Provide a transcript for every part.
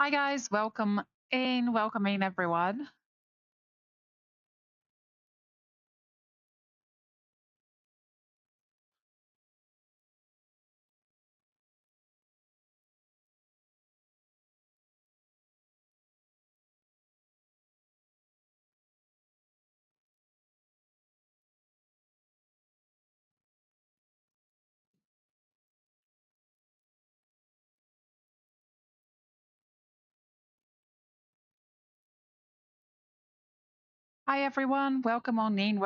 Hi guys, welcome in everyone. Hi everyone, welcome on in.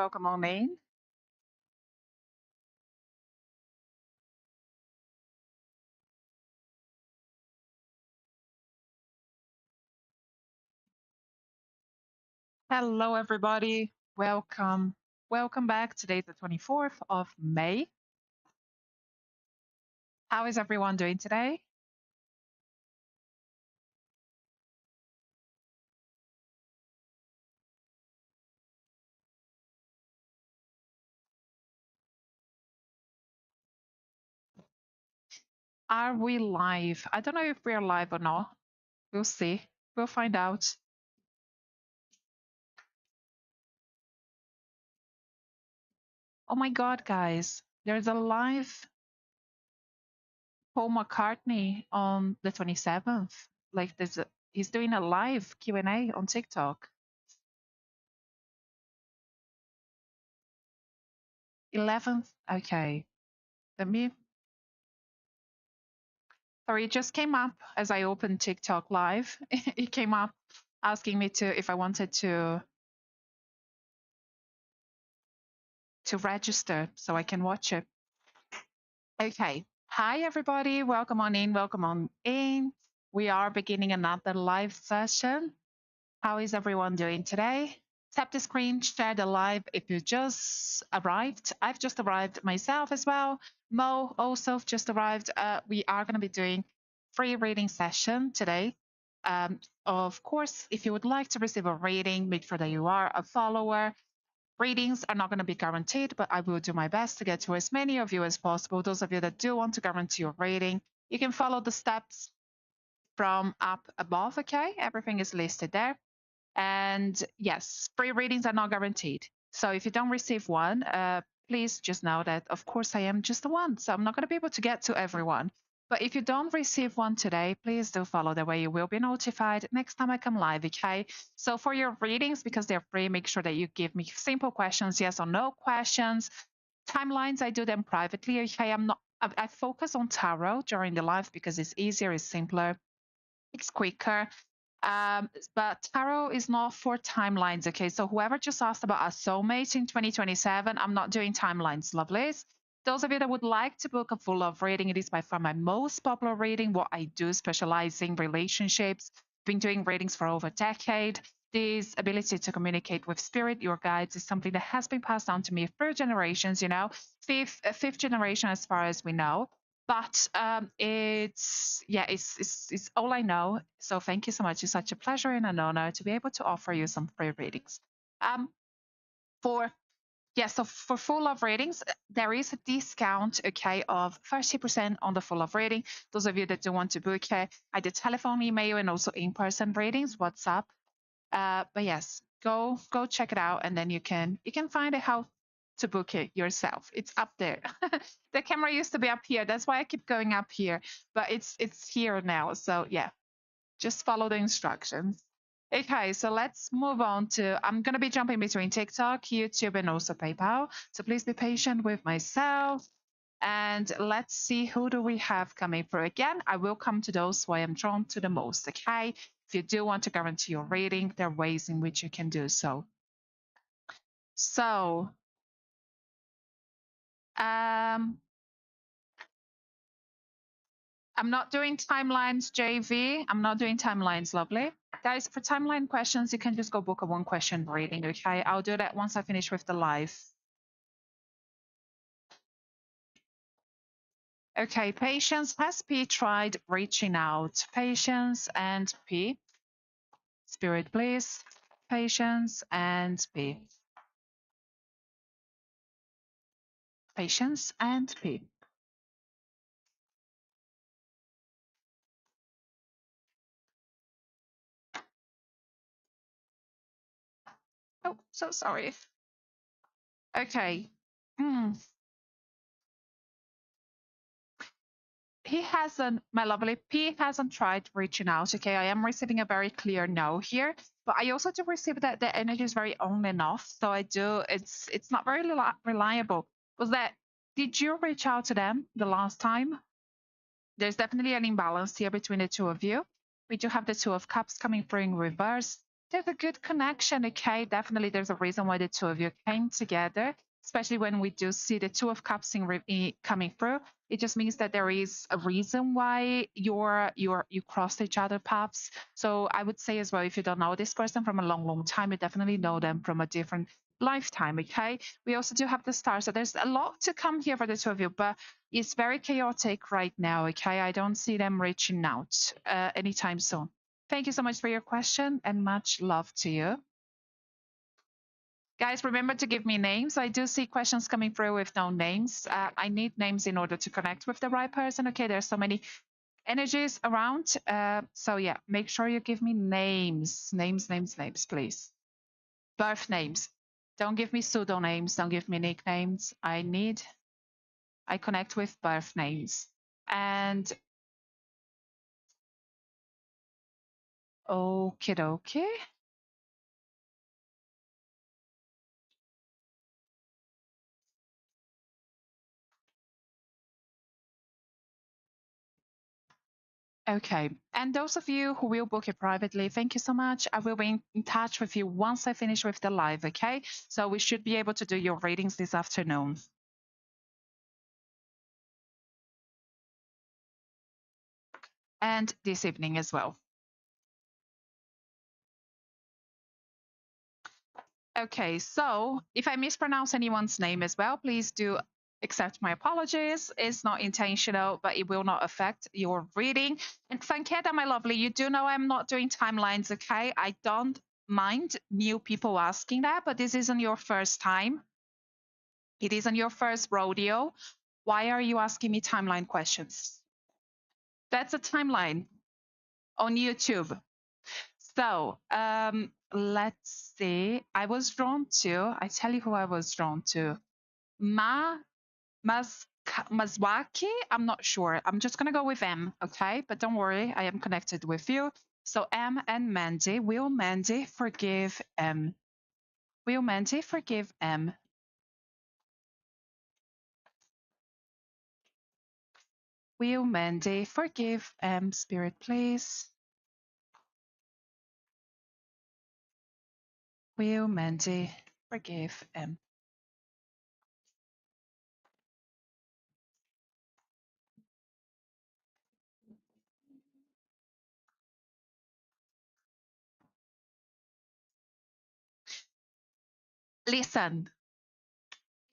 Hello everybody, welcome back. Today's the 24th of May. How is everyone doing today? Are we live? I don't know if we're live or not. We'll see. We'll find out. Oh my god, guys, there's a live Paul McCartney on the 27th. He's doing a live Q&A on TikTok. 11th. Okay. Let me Sorry, it just came up as I opened TikTok live. It came up asking me to if I wanted to register so I can watch it. Okay. Hi everybody. Welcome on in. Welcome on in. We are beginning another live session. How is everyone doing today? Tap the screen, share the live if you just arrived. I've just arrived myself as well. Mo also just arrived. We are going to be doing free reading session today. Of course, if you would like to receive a reading, make sure that you are a follower. Readings are not going to be guaranteed, but I will do my best to get to as many of you as possible. Those of you that do want to guarantee your reading, you can follow the steps from up above, okay? Everything is listed there. And yes, free readings are not guaranteed. So if you don't receive one, please just know that, of course, I am just the one. So I'm not going to be able to get to everyone. But if you don't receive one today, please do follow the way you will be notified next time I come live, okay? So for your readings, because they're free, make sure that you give me simple questions, yes or no questions. Timelines, I do them privately, okay? I focus on tarot during the live because it's easier, it's simpler, it's quicker. But tarot is not for timelines, okay? So whoever just asked about a soulmate in 2027, I'm not doing timelines, lovelies. Those of you that would like to book a full love reading, it is by far my most popular reading. What I do specialize in relationships, been doing readings for over a decade. This ability to communicate with spirit, your guides, is something that has been passed down to me through generations, fifth generation as far as we know. But it's all I know. So thank you so much. It's such a pleasure and an honor to be able to offer you some free readings. Um, for so for full love readings, there is a discount, okay, of 30% on the full love reading. Those of you that do want to book, I did telephone, email, and also in-person readings, WhatsApp. But yes, go check it out, and then you can find out how to book it yourself. It's up there. The camera used to be up here. That's why I keep going up here, but it's here now. So yeah, just follow the instructions. Okay, so let's move on to. I'm gonna be jumping between TikTok, YouTube, and also PayPal. So please be patient with myself. And let's see who do we have coming through. Again, I will come to those who I am drawn to the most. Okay. If you do want to guarantee your reading, there are ways in which you can do so. So, um, I'm not doing timelines, JV. I'm not doing timelines, lovely. Guys, for timeline questions, you can just go book a one question reading, okay? I'll do that once I finish with the live. Okay, Patience, has P tried reaching out? Patience and P. Spirit, please. Patience and P. Patience and P. Oh, so sorry. Okay. Hmm. He hasn't, my lovely, he hasn't tried reaching out. Okay, I am receiving a very clear no here, but I also do receive that the energy is very on and off. So I do, it's not very reliable. Was that, did you reach out to them the last time? There's definitely an imbalance here between the two of you. We do have the Two of Cups coming through in reverse. There's a good connection, okay? Definitely there's a reason why the two of you came together, especially when we do see the Two of Cups coming through. It just means that there is a reason why you crossed each other paths. So I would say as well, if you don't know this person from a long, long time, you definitely know them from a different lifetime, okay? We also do have the Star. So there's a lot to come here for the two of you, but it's very chaotic right now, okay? I don't see them reaching out anytime soon. Thank you so much for your question and much love to you. Guys, remember to give me names. I do see questions coming through with no names. I need names in order to connect with the right person. Okay, there's so many energies around. So yeah, make sure you give me names. Names, please. Birth names. Don't give me pseudonames. Don't give me nicknames. I connect with birth names. And okie dokie. Okay. And those of you who will book it privately, thank you so much. I will be in touch with you once I finish with the live, okay? So we should be able to do your readings this afternoon and this evening as well. Okay, so if I mispronounce anyone's name as well, please do accept my apologies. It's not intentional, but it will not affect your reading. And Fanketa, my lovely, you do know I'm not doing timelines, okay? I don't mind new people asking that, but this isn't your first time. It isn't your first rodeo. Why are you asking me timeline questions? That's a timeline on YouTube. So let's see. I was drawn to, I tell you who I was drawn to. Mazwaki. I'm not sure. I'm just going to go with M, okay? But don't worry, I am connected with you. So M and Mandy. Will Mandy forgive M? Will Mandy forgive M? Will Mandy forgive M? Spirit, please. Will Mandy forgive M? Listen,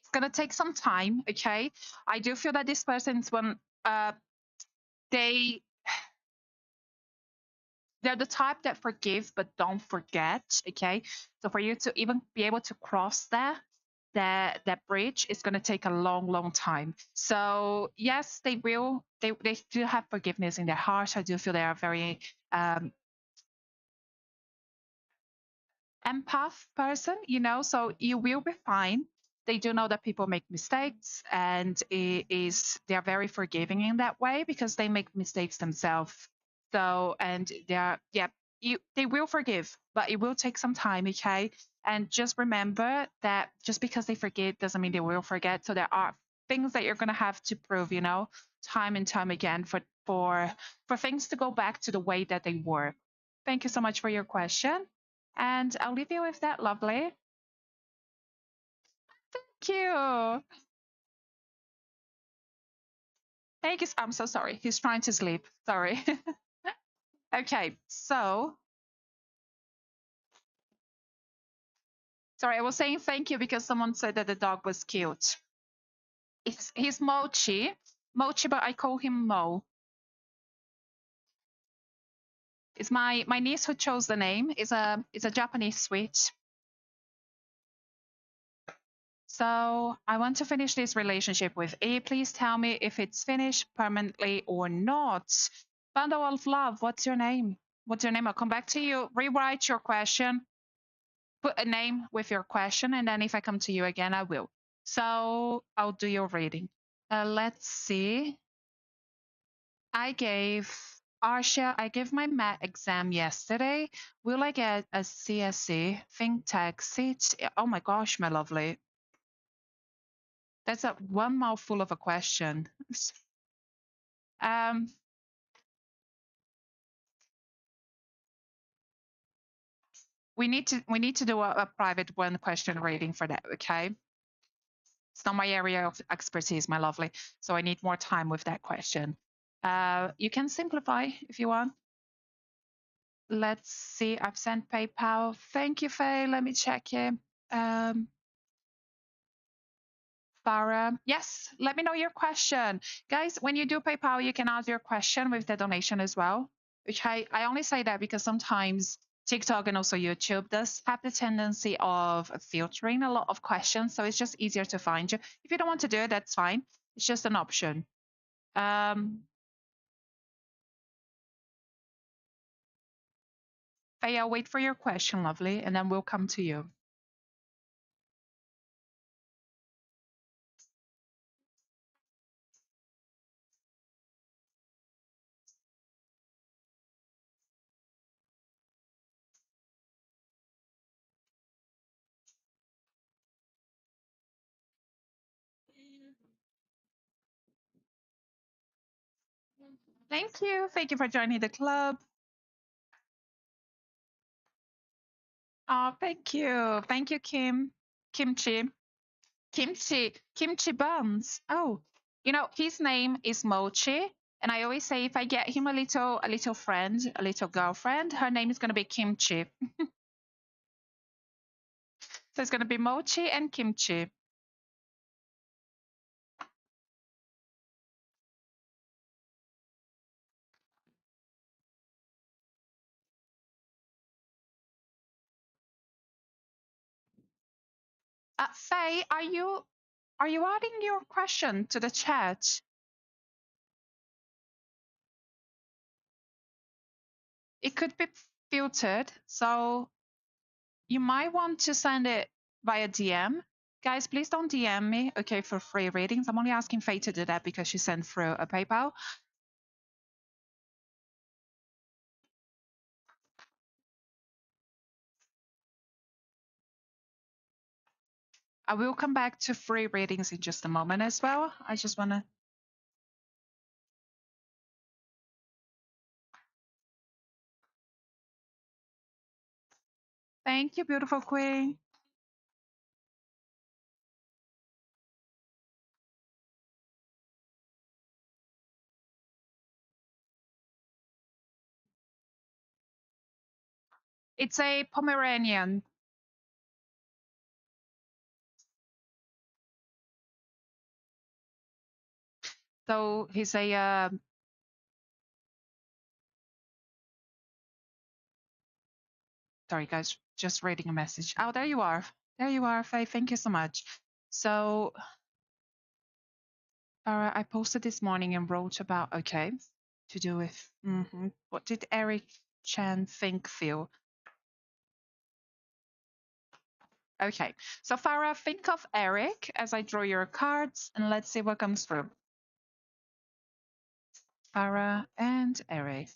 it's gonna take some time, okay? I do feel that this person's one they they're the type that forgive but don't forget, okay? So for you to even be able to cross that bridge is going to take a long, long time. So yes, they do have forgiveness in their heart. I do feel they are very empath person, so you will be fine. They do know that people make mistakes, and they're very forgiving in that way because they make mistakes themselves. So, and they're, yeah, they will forgive, but it will take some time, okay? And just remember that just because they forgive doesn't mean they will forget. So there are things that you're gonna have to prove, time and time again for things to go back to the way that they were. Thank you so much for your question. And I'll leave you with that, lovely. Thank you. Thank you. I'm so sorry. He's trying to sleep. Sorry. Okay, so sorry, I was saying thank you because someone said that the dog was cute. He's Mochi, but I call him Mo. It's my niece who chose the name. It's a Japanese sweet. So I want to finish this relationship with A. Please tell me if it's finished permanently or not. Bundle of love, what's your name? What's your name? I'll come back to you. Rewrite your question. put a name with your question, and then if I come to you again, I will. So I'll do your reading. Let's see. I gave Arsha, I gave my math exam yesterday. Will I get a CSE FinTech seat? Oh my gosh, my lovely. That's a one mouthful of a question. um, we need to do a private one question reading for that, okay? It's not my area of expertise, my lovely. So I need more time with that question. You can simplify if you want. Let's see. I've sent PayPal. Thank you, Faye. Let me check here. Farah, yes, let me know your question. Guys, when you do PayPal, you can add your question with the donation as well. Which I only say that because sometimes TikTok and also YouTube does have the tendency of filtering a lot of questions. So it's just easier to find you. If you don't want to do it, that's fine. It's just an option. Faye, I'll wait for your question, lovely, and then we'll come to you. Thank you. Thank you for joining the club. Oh, thank you. Thank you, Kim. Kimchi. Kimchi buns. Oh, his name is Mochi, and I always say if I get him a little friend, a little girlfriend, her name is gonna be Kimchi. So it's gonna be Mochi and Kimchi. Faye, are you adding your question to the chat? It could be filtered, so you might want to send it via DM. Guys, please don't DM me, okay, for free readings. I'm only asking Faye to do that because she sent through a PayPal. I will come back to free readings in just a moment as well. I just want to. Thank you, beautiful queen. It's a Pomeranian. So he's a. Sorry, guys, just reading a message. Oh, there you are. There you are, Faye. Thank you so much. So I posted this morning and wrote about, okay, to do with what did Eric Chan think, feel? Okay, so Farah, think of Eric as I draw your cards and let's see what comes through. Farah and Eric.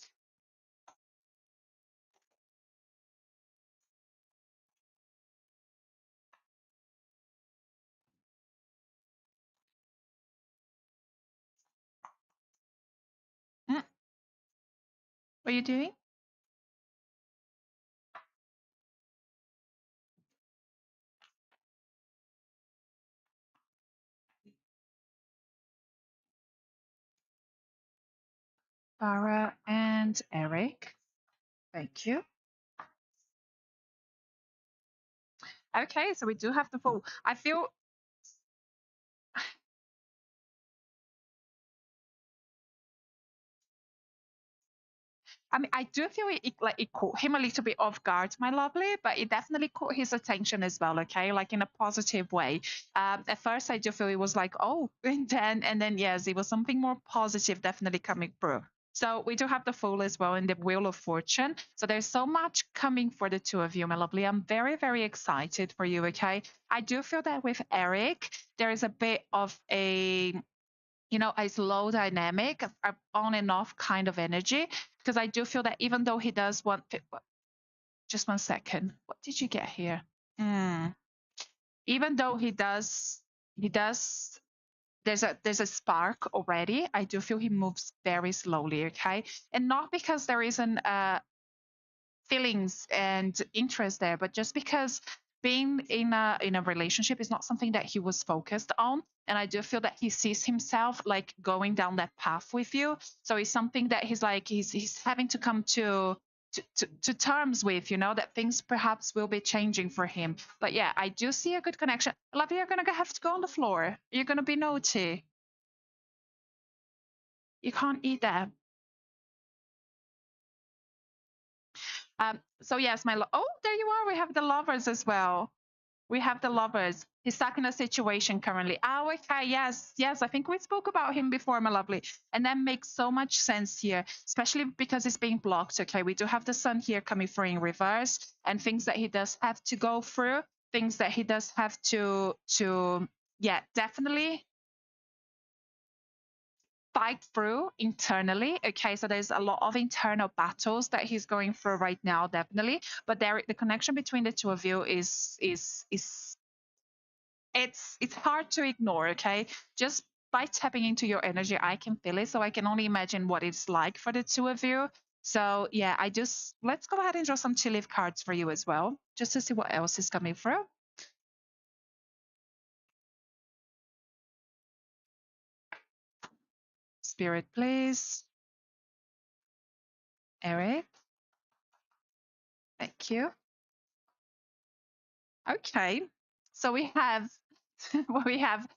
What are you doing? Farah and Eric. Thank you. Okay, so we do have the full. I feel. I mean, I do feel it caught him a little bit off guard, my lovely, but it definitely caught his attention as well. Okay, like in a positive way. At first, I do feel it was like, oh, and then yes, it was something more positive, definitely coming through. So we do have the Fool as well in the Wheel of Fortune. So there's so much coming for the two of you, my lovely. I'm very, very excited for you, okay? I do feel that with Eric, there is a bit of a, a slow dynamic, a on and off kind of energy, because I do feel that even though he does want, just 1 second, what did you get here? Even though he does there's a spark already. I do feel he moves very slowly, okay? And not because there isn't feelings and interest there, but just because being in a relationship is not something that he was focused on. And I do feel that he sees himself like going down that path with you. So it's something that he's having to come to terms with, that things perhaps will be changing for him. But yeah, I do see a good connection. Love, you're gonna have to go on the floor. You're gonna be naughty. You can't eat that. So yes, oh, there you are. We have the lovers as well. We have the lovers. He's stuck in a situation currently. Oh, okay. Yes, yes. I think we spoke about him before, my lovely. And that makes so much sense here, especially because it's being blocked. Okay, we do have the sun here coming through in reverse, and things that he does have to go through, things that he does have yeah, definitely fight through internally. Okay, so there's a lot of internal battles that he's going through right now, definitely. But the connection between the two of you is it's hard to ignore. Okay, just by tapping into your energy, I can feel it. So I can only imagine what it's like for the two of you. So yeah, let's go ahead and draw some tea leaf cards for you as well, just to see what else is coming through. Spirit, please. Eric, thank you. Okay, so we have we have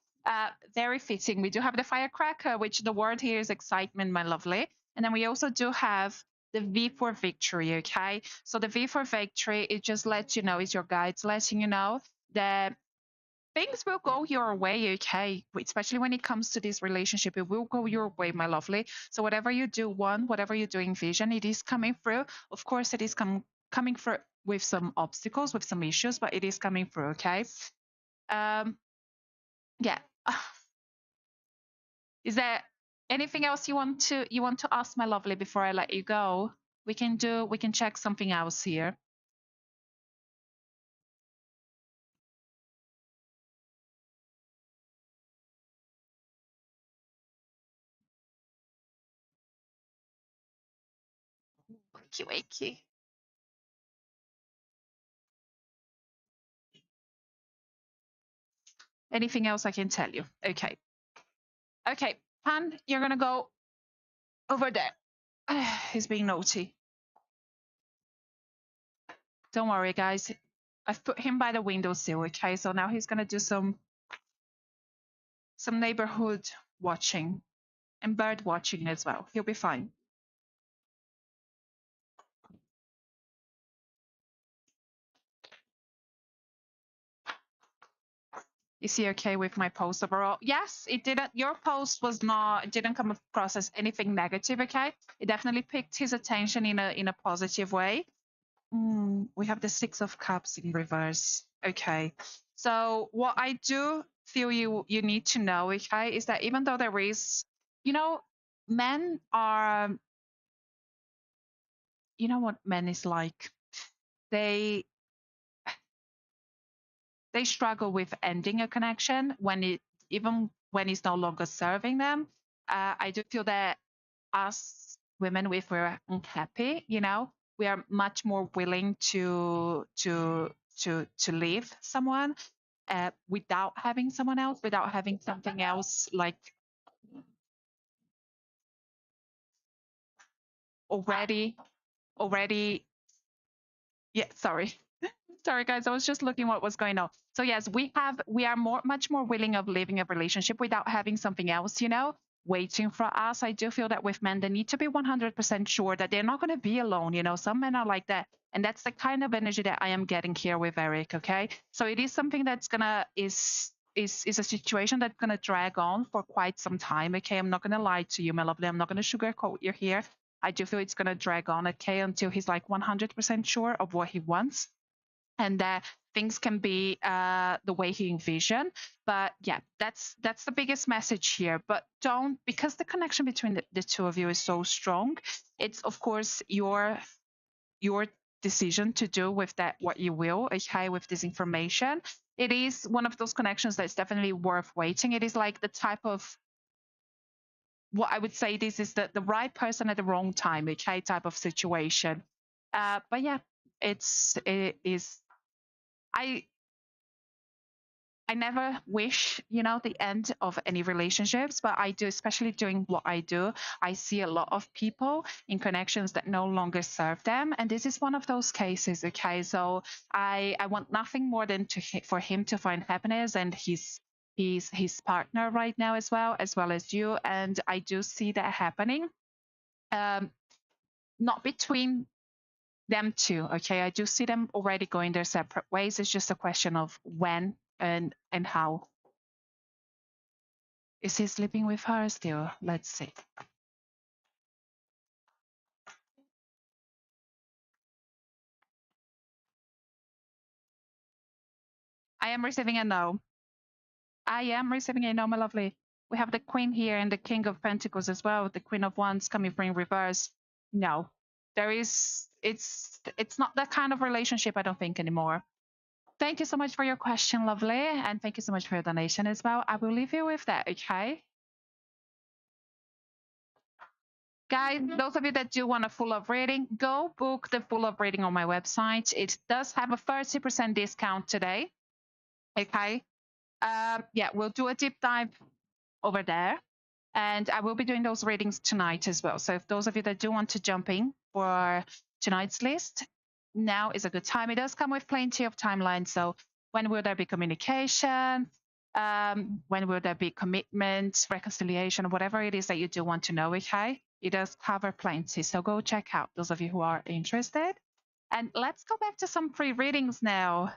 very fitting. We do have the firecracker, which the word here is excitement, my lovely. And then we also do have the V for victory. Okay, so the V for victory, it just lets you know, it's your guides letting you know that things will go your way. Okay, especially when it comes to this relationship, it will go your way, my lovely. So whatever you do, whatever you do in vision, it is coming through. Of course, it is coming through with some obstacles, with some issues, but it is coming through. Okay. Yeah. Is there anything else you want to ask, my lovely, before I let you go? We can check something else here. Wakey wakey. Anything else I can tell you? Okay. Okay, Han, you're gonna go over there. He's being naughty. Don't worry, guys. I've put him by the windowsill, okay? So now he's gonna do some neighborhood watching and bird watching as well. He'll be fine. Is he okay with my post overall? Yes, it didn't. Your post didn't come across as anything negative. Okay, it definitely picked his attention in a positive way. We have the Six of Cups in reverse. Okay, so what I do feel you need to know, okay, is that even though there is, men are, what men is like. They struggle with ending a connection even when it's no longer serving them. I do feel that us women, if we're unhappy, we are much more willing to leave someone without having someone else, without having something else like already. Yeah, sorry. Sorry, guys. I was just looking what was going on. So yes, we are much more willing of living a relationship without having something else, waiting for us. I do feel that with men, they need to be 100% sure that they're not going to be alone. Some men are like that, and that's the kind of energy that I am getting here with Eric. Okay, so it is something that's is a situation that's going to drag on for quite some time. Okay, I'm not going to lie to you, my lovely. I'm not going to sugarcoat you here. I do feel it's going to drag on, okay, until he's like 100% sure of what he wants, and that things can be the way he envisioned. But yeah, that's the biggest message here. But don't, because the connection between the two of you is so strong. It's of course your decision to do with that what you will, okay, with this information. It is one of those connections that's definitely worth waiting. It is like the type of, what I would say, this is the right person at the wrong time, okay, type of situation. But yeah, it is. I I never wish, the end of any relationships, but I do, especially doing what I do. I see a lot of people in connections that no longer serve them. And this is one of those cases. Okay. So I want nothing more than for him to find happiness, and he's his partner right now as well as you. And I do see that happening. Um, Not between them two. Okay. I do see them already going their separate ways. It's just a question of when and how. Is he sleeping with her still? Let's see. I am receiving a no. I am receiving a no, my lovely. We have the Queen here and the King of Pentacles as well. The Queen of Wands coming from reverse. No, there is. It's not that kind of relationship. I don't think anymore. Thank you so much for your question, lovely, and thank you so much for your donation as well. I will leave you with that. Okay. Guys, those of you that do want a full up reading, go book the full up reading on my website. It does have a 30% discount today. Okay. Yeah, we'll do a deep dive over there. And I will be doing those readings tonight as well. So if those of you that do want to jump in for tonight's list, now is a good time. It does come with plenty of timelines. So when will there be communication? When will there be commitment, reconciliation, whatever it is that you do want to know, okay? It does cover plenty. So go check out those of you who are interested. And let's go back to some free readings now.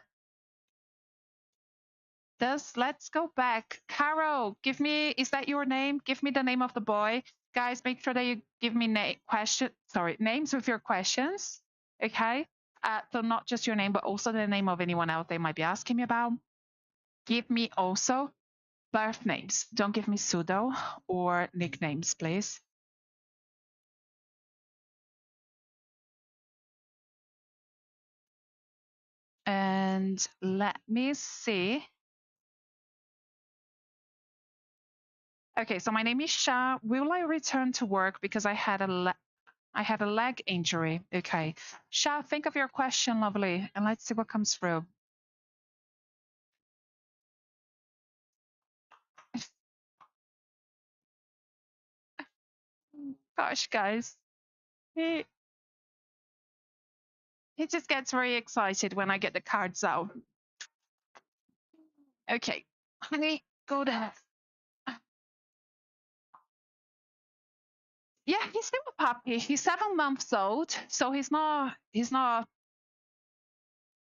Let's go back. Caro, give me, is that your name? Give me the name of the boy. Guys, make sure that you give me names with your questions. Okay. So not just your name, but also the name of anyone else they might be asking me about. Give me also birth names. Don't give me pseudo or nicknames, please. And let me see. Okay, so my name is Sha. Will I return to work because I had a leg injury? Okay. Sha, think of your question, lovely, and let's see what comes through. Gosh, guys. He he just gets very excited when I get the cards out. Okay. Honey, go there. Yeah, he's still a puppy. He's 7 months old, so he's not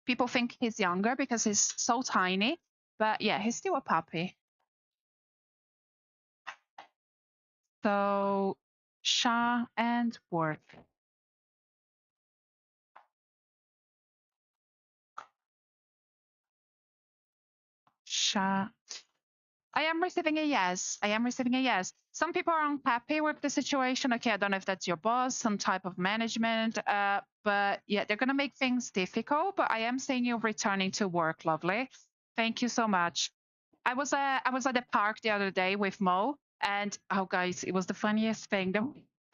people think he's younger because he's so tiny. But yeah, he's still a puppy. So Sha and work. Sha. I am receiving a yes. I am receiving a yes. Some people are unhappy with the situation. Okay, I don't know if that's your boss, some type of management, but yeah, they're gonna make things difficult. But I am seeing you returning to work, lovely. Thank you so much. I was at the park the other day with Mo, and oh guys, it was the funniest thing. There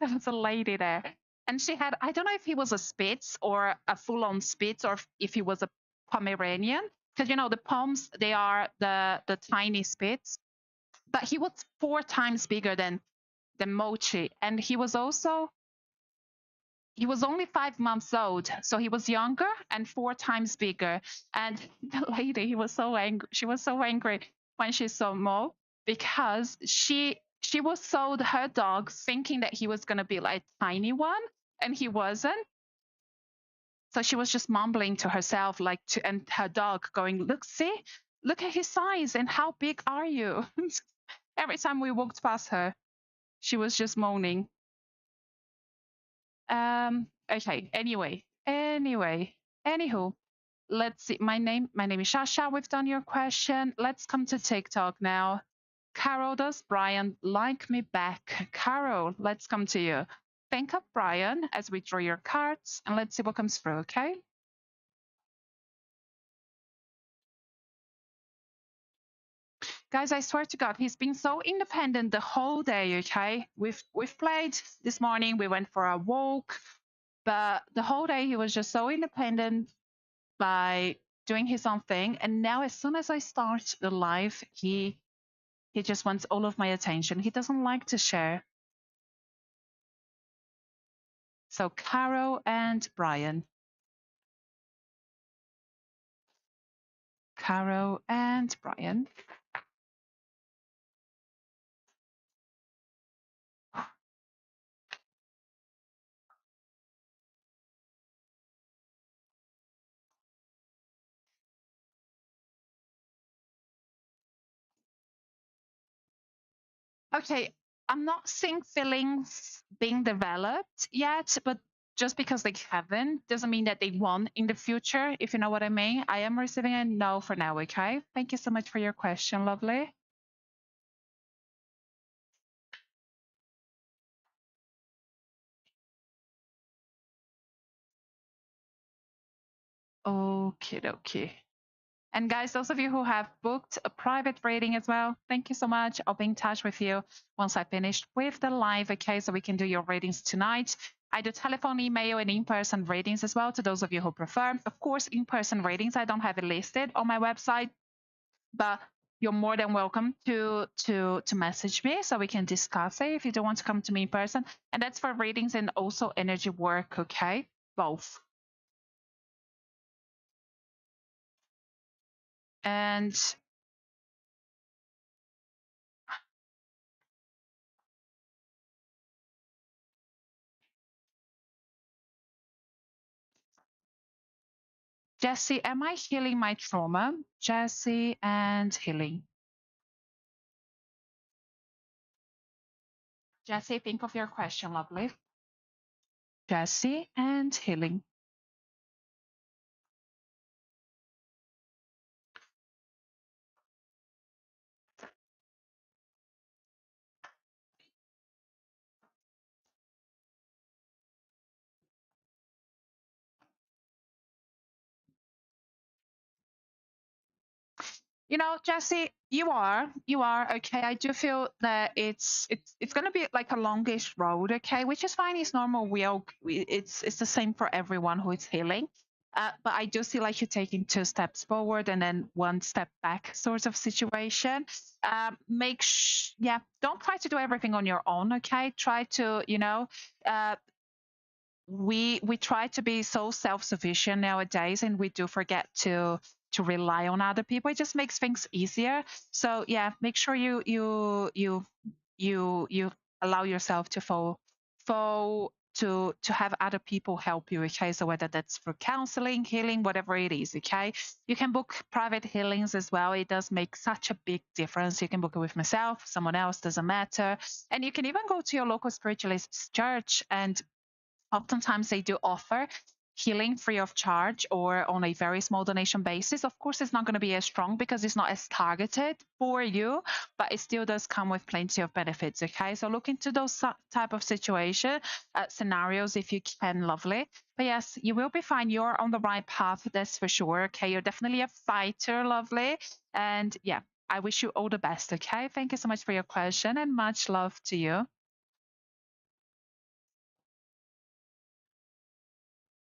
was a lady there, and she had, I don't know if he was a Spitz or a full-on Spitz, or if he was a Pomeranian, because the Poms, they are the tiny Spitz, but he was 4 times bigger than Mochi, and he was only 5 months old, so he was younger and 4 times bigger. And the lady, he was so angry. She was so angry when she saw Mo, because she was sold her dog thinking that he was gonna be like a tiny one, and he wasn't. So she was just mumbling to herself, and her dog going, "Look, see, look at his size and how big are you? Every time we walked past her, she was just moaning. Okay. Anywho, let's see. My name is Shasha. We've done your question. Let's come to TikTok now. Carol, does Brian like me back? Carol, let's come to you. Think of Brian as we draw your cards and let's see what comes through, okay? Guys, I swear to God, he's been so independent the whole day, okay? We've played this morning, we went for a walk, but the whole day he was just so independent by doing his own thing. And now as soon as I start the live, he just wants all of my attention. He doesn't like to share. So Caro and Brian. Caro and Brian. Okay, I'm not seeing feelings being developed yet, but just because they haven't doesn't mean that they won't in the future, if you know what I mean. I am receiving a no for now, okay? Thank you so much for your question, lovely. Okay, okay. And guys, those of you who have booked a private reading as well, thank you so much. I'll be in touch with you once I finish with the live, okay? So we can do your readings tonight. I do telephone, email, and in-person readings as well to those of you who prefer. Of course, in-person readings, I don't have it listed on my website, but you're more than welcome to message me so we can discuss it if you don't want to come to me in person. And that's for readings and also energy work, okay? Both. And Jesse, am I healing my trauma? Jesse and healing. Jesse, think of your question, lovely. Jesse and healing. You know, Jesse, you are okay. I do feel that it's going to be like a longish road, okay, which is fine. It's normal. It's the same for everyone who is healing. But I do see like you're taking two steps forward and then one step back, sort of situation. Yeah, don't try to do everything on your own, okay? Try to, uh, we try to be so self-sufficient nowadays and we do forget to rely on other people. It just makes things easier. So yeah, make sure you allow yourself to fall to have other people help you, okay? So whether that's for counseling, healing, whatever it is, okay? You can book private healings as well. It does make such a big difference. You can book it with myself, someone else, doesn't matter. And you can even go to your local spiritualist church, and oftentimes they do offer healing free of charge or on a very small donation basis. Of course, it's not going to be as strong because it's not as targeted for you, but it still does come with plenty of benefits. Okay, so look into those type of situation scenarios if you can, lovely. But yes, you will be fine. You're on the right path, that's for sure. Okay, you're definitely a fighter, lovely. And yeah, I wish you all the best. Okay, thank you so much for your question and much love to you.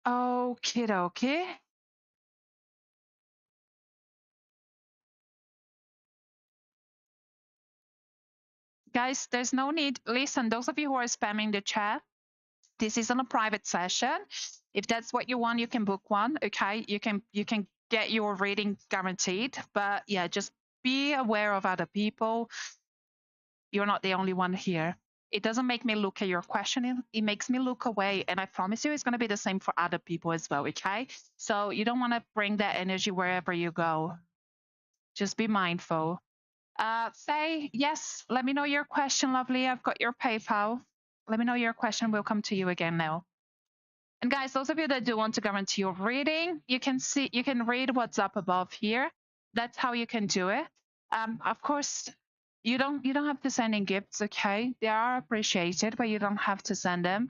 Okay, okay. Guys, there's no need. Listen, those of you who are spamming the chat, this isn't a private session. If that's what you want, you can book one. Okay, you can get your reading guaranteed. But yeah, just be aware of other people. You're not the only one here. It doesn't make me look at your question. It makes me look away. And I promise you, it's going to be the same for other people as well. Okay, so you don't want to bring that energy wherever you go. Just be mindful. Faye, yes, let me know your question, lovely. I've got your PayPal. Let me know your question. We'll come to you again now. And guys, those of you that do want to guarantee your reading, you can read what's up above here. That's how you can do it. Of course, you don't have to send in gifts, okay? They are appreciated, but you don't have to send them.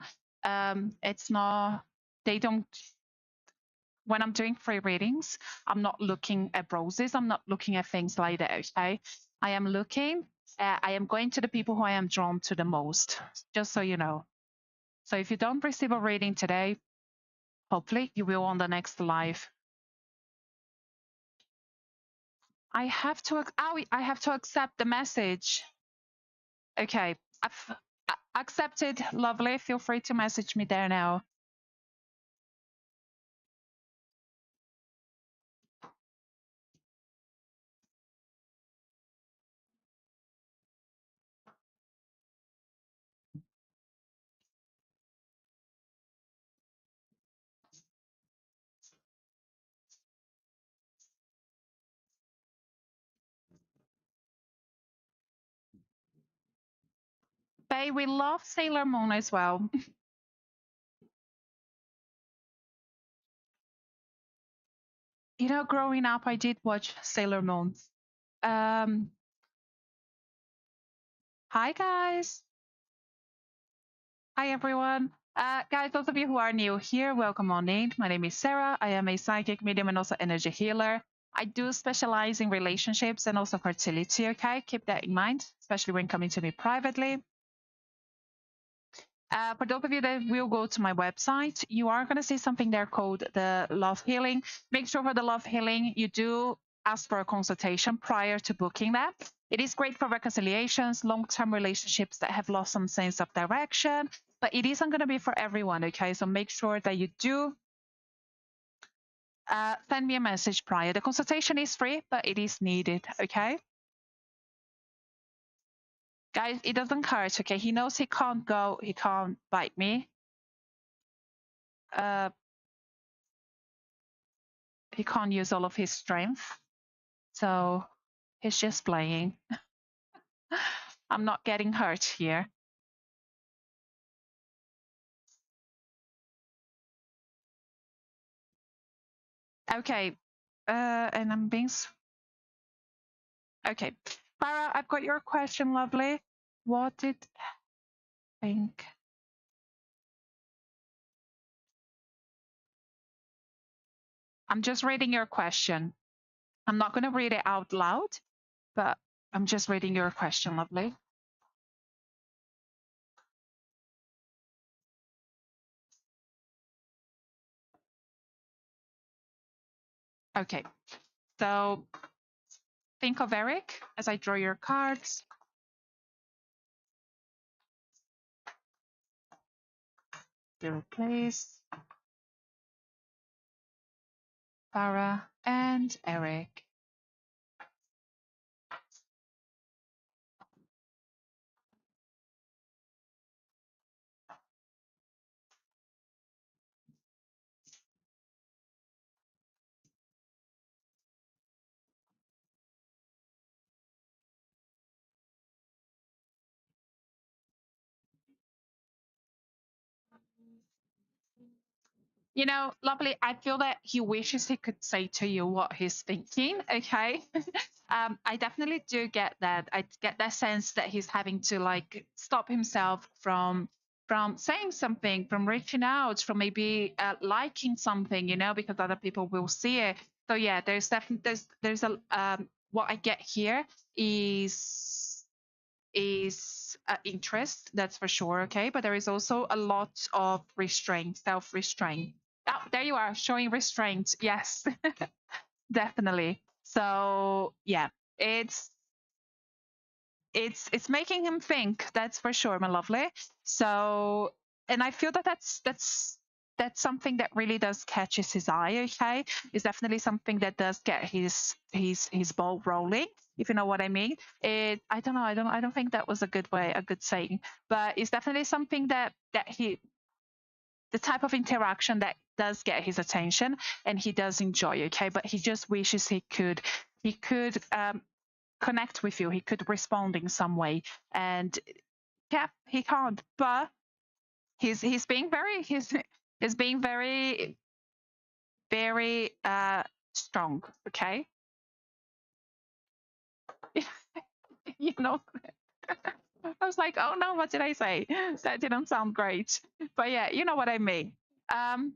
It's not. They don't. When I'm doing free readings, I'm not looking at roses. I'm not looking at things like that, okay? I am looking. I am going to the people who I am drawn to the most. Just so you know. So if you don't receive a reading today, hopefully you will on the next live. I have to accept the message. Okay, I've accepted. Lovely. Feel free to message me there now. Faye, we love Sailor Moon as well. You know, growing up, I did watch Sailor Moon. Um, Hi guys. Hi everyone. Guys, those of you who are new here, welcome on in. My name is Sarah. I am a psychic medium and also energy healer. I do specialize in relationships and also fertility, okay? Keep that in mind, especially when coming to me privately. For those of you that will go to my website, you are going to see something there called the Love Healing. Make sure for the Love Healing, you do ask for a consultation prior to booking that. It is great for reconciliations, long-term relationships that have lost some sense of direction, but it isn't going to be for everyone, okay? So make sure that you do send me a message prior. The consultation is free, but it is needed, okay? Guys, it doesn't hurt, okay? He knows he can't bite me. He can't use all of his strength. So he's just playing. I'm not getting hurt here. Okay. And I'm being. Okay. Farah, I've got your question, lovely. What did I think? I'm just reading your question. I'm not going to read it out loud, but I'm just reading your question, lovely. Okay. So think of Eric as I draw your cards. There, please. Farah and Eric. You know, lovely. I feel that he wishes he could say to you what he's thinking. Okay. I definitely do get that. I get that sense that he's having to like stop himself from saying something, from reaching out, from maybe liking something, you know, because other people will see it. So yeah, there's definitely there's a what I get here is interest, that's for sure, okay, but there is also a lot of restraint, self-restraint. Oh, there you are, showing restraint. Yes. Definitely. So yeah, it's it's making him think, that's for sure, my lovely. So, and I feel that that's something that really does catches his eye, okay? It's definitely something that does get his ball rolling, if you know what I mean. I don't know, I don't think that was a good saying, but it's definitely something that he the type of interaction that does get his attention and he does enjoy, okay? But he just wishes he could connect with you. He could respond in some way. And yeah, he can't. But he's being very he's being very strong. Okay, you know. I was like, oh no, what did I say? That didn't sound great. But yeah, you know what I mean. Um,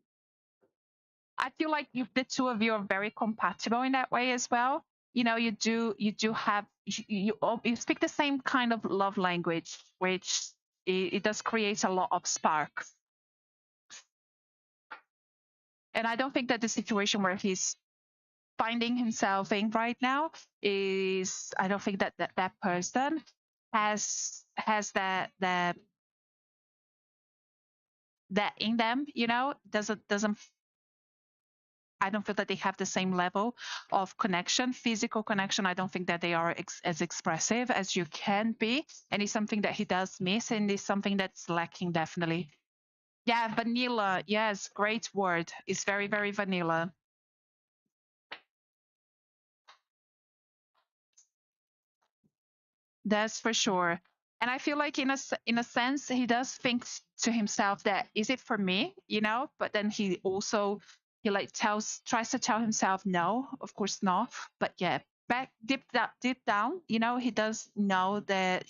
I feel like the two of you are very compatible in that way as well. You know, you do have you speak the same kind of love language, which it does create a lot of spark. And I don't think that the situation where he's finding himself in right now is, I don't think that that person has that in them, you know, doesn't I don't feel that they have the same level of connection, physical connection. I don't think that they are as expressive as you can be. And it's something that he does miss, and it's something that's lacking definitely. Yeah, vanilla. Yes, great word. It's very, very vanilla. That's for sure. And I feel like in a sense he does think to himself that, is it for me, you know? But then he like tries to tell himself no, of course not. But yeah, back deep down, you know, he does know that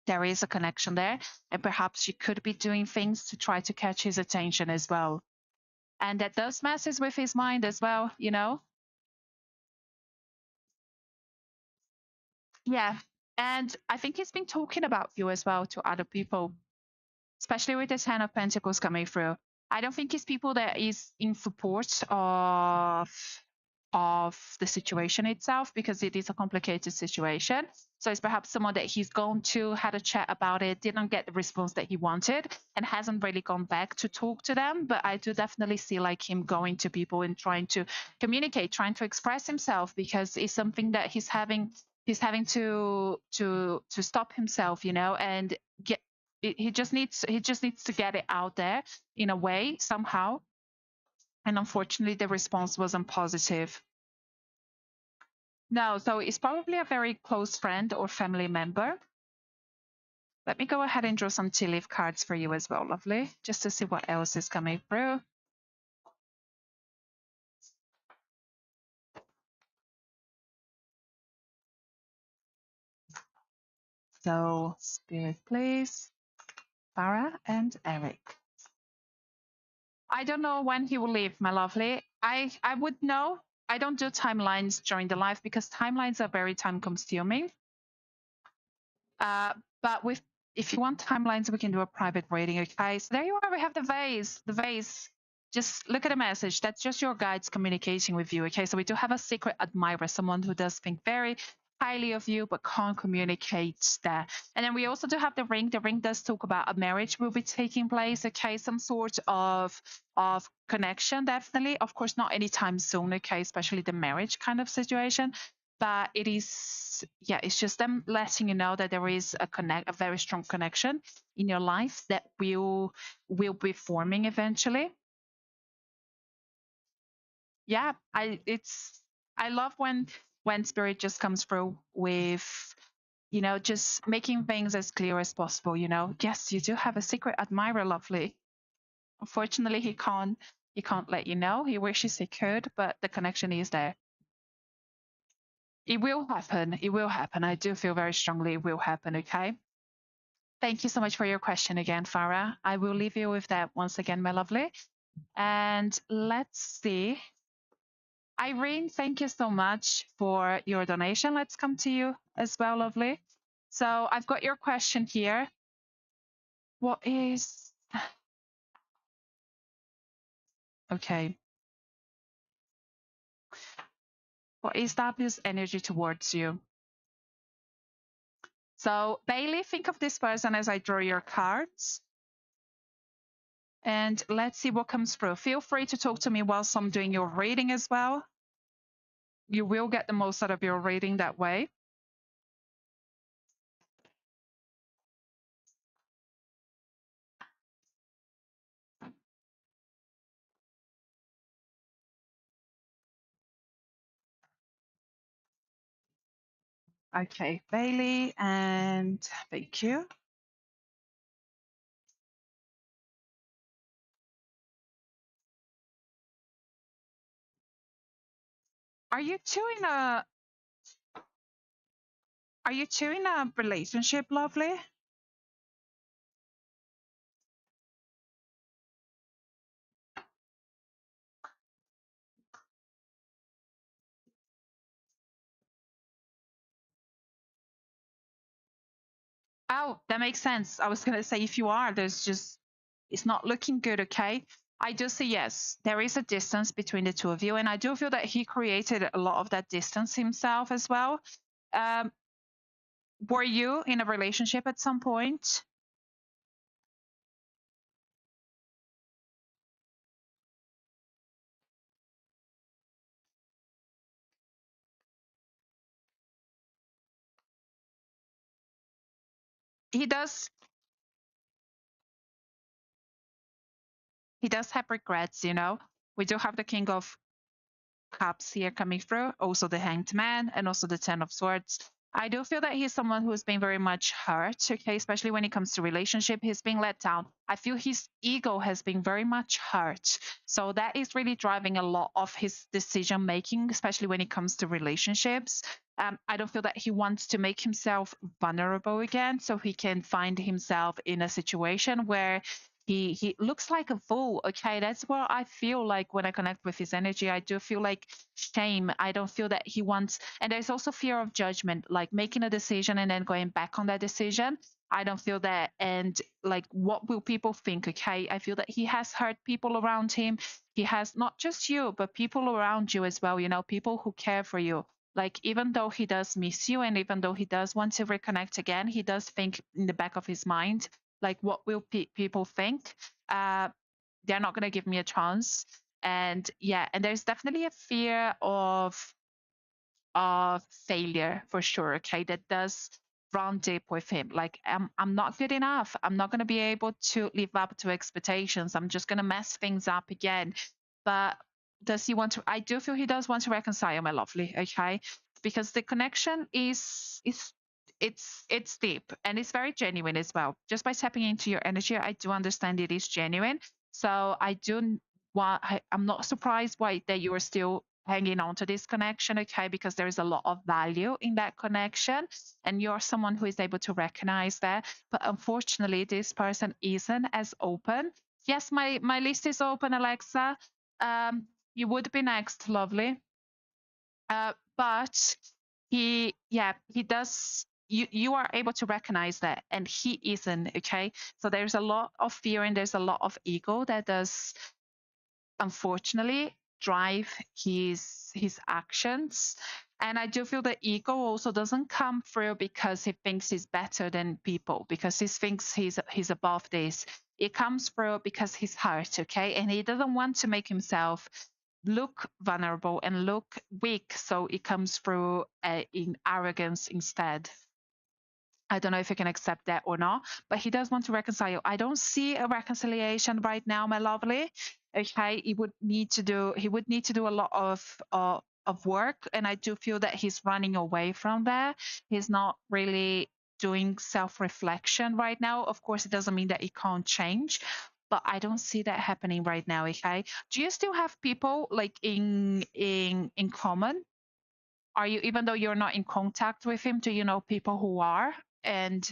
there is a connection there, and perhaps she could be doing things to try to catch his attention as well. And that does messes with his mind as well, you know? Yeah. And I think he's been talking about you as well to other people, especially with the Ten of Pentacles coming through. I don't think it's people that is in support of the situation itself, because it is a complicated situation. So it's perhaps someone that he's gone to, had a chat about it, didn't get the response that he wanted, and hasn't really gone back to talk to them. But I do definitely see like him going to people and trying to communicate, trying to express himself, because it's something that he's having to stop himself, you know, and get he just needs to get it out there in a way somehow. And unfortunately the response wasn't positive. No, so it's probably a very close friend or family member. Let me go ahead and draw some tea leaf cards for you as well, lovely, just to see what else is coming through. So spirit please, Farah and Eric. I don't know when he will leave, my lovely. I would know. I don't do timelines during the life because timelines are very time consuming. Uh, but with if you want timelines, we can do a private reading. Okay, so there you are. We have the vase. The vase. Just look at the message. That's just your guides communicating with you. Okay, so we do have a secret admirer, someone who does think very highly of you but can't communicate that. And then we also do have the ring. The ring does talk about a marriage will be taking place. Okay, some sort of connection, definitely. Of course, not anytime soon. Okay, especially the marriage kind of situation. But it is, yeah, it's just them letting you know that there is a very strong connection in your life that will be forming eventually. Yeah, I love when spirit just comes through with, you know, just making things as clear as possible. You know, yes, you do have a secret admirer, lovely. Unfortunately, he can't let you know. He wishes he could, but the connection is there. It will happen. It will happen. I do feel very strongly it will happen. Okay. Thank you so much for your question again, Farah. I will leave you with that once again, my lovely. And let's see. Irene, thank you so much for your donation. Let's come to you as well, lovely. So I've got your question here. What is, okay, what is W's energy towards you? So Bailey, think of this person as I draw your cards. And let's see what comes through. Feel free to talk to me whilst I'm doing your reading as well. You will get the most out of your reading that way. Okay, Bailey, and thank you. Are you two in a Are you two in a relationship, lovely? Oh, that makes sense. I was gonna say if you are, there's just it's not looking good, okay? I do say yes, there is a distance between the two of you, and I do feel that he created a lot of that distance himself as well. Um, were you in a relationship at some point? He does he does have regrets, you know. We do have the king of cups here coming through, also the hanged man, and also the ten of swords. I do feel that he's someone who's been very much hurt, okay, especially when it comes to relationship. He's being let down. I feel his ego has been very much hurt. So that is really driving a lot of his decision making, especially when it comes to relationships. I don't feel that he wants to make himself vulnerable again so he can find himself in a situation where he looks like a fool. Okay, that's what I feel like when I connect with his energy. I do feel like shame. I don't feel that he wants, and there's also fear of judgment, like making a decision and then going back on that decision. I don't feel that, and like, what will people think? Okay, I feel that he has hurt people around him. He has not just you, but people around you as well. You know, people who care for you. Like, even though he does miss you, and even though he does want to reconnect again, he does think in the back of his mind, like, what will people think? uh they're not going to give me a chance. And yeah, and there's definitely a fear of failure for sure. Okay, that does run deep with him. Like, I'm not good enough, I'm not going to be able to live up to expectations, I'm just going to mess things up again. But does he want to? I do feel he does want to reconcile, my lovely. Okay, because the connection is it's deep and it's very genuine as well. Just by tapping into your energy, I do understand it is genuine. So I do want. I'm not surprised why that you are still hanging on to this connection. Okay, because there is a lot of value in that connection, and you're someone who is able to recognize that. But unfortunately, this person isn't as open. Yes, my list is open, Alexa. You would be next, lovely. But he does. You are able to recognize that, and he isn't. Okay, so there's a lot of fear and there's a lot of ego that does, unfortunately, drive his actions. And I do feel that ego also doesn't come through because he thinks he's better than people, because he thinks he's above this. It comes through because he's hurt, okay, and he doesn't want to make himself look vulnerable and look weak, so it comes through in arrogance instead. I don't know if you can accept that or not, but he does want to reconcile. I don't see a reconciliation right now, my lovely. Okay, he would need to do a lot of work, and I do feel that he's running away from that. He's not really doing self-reflection right now. Of course, it doesn't mean that he can't change, but I don't see that happening right now. Okay, do you still have people like in common? Are you, even though you're not in contact with him, do you know people who are? And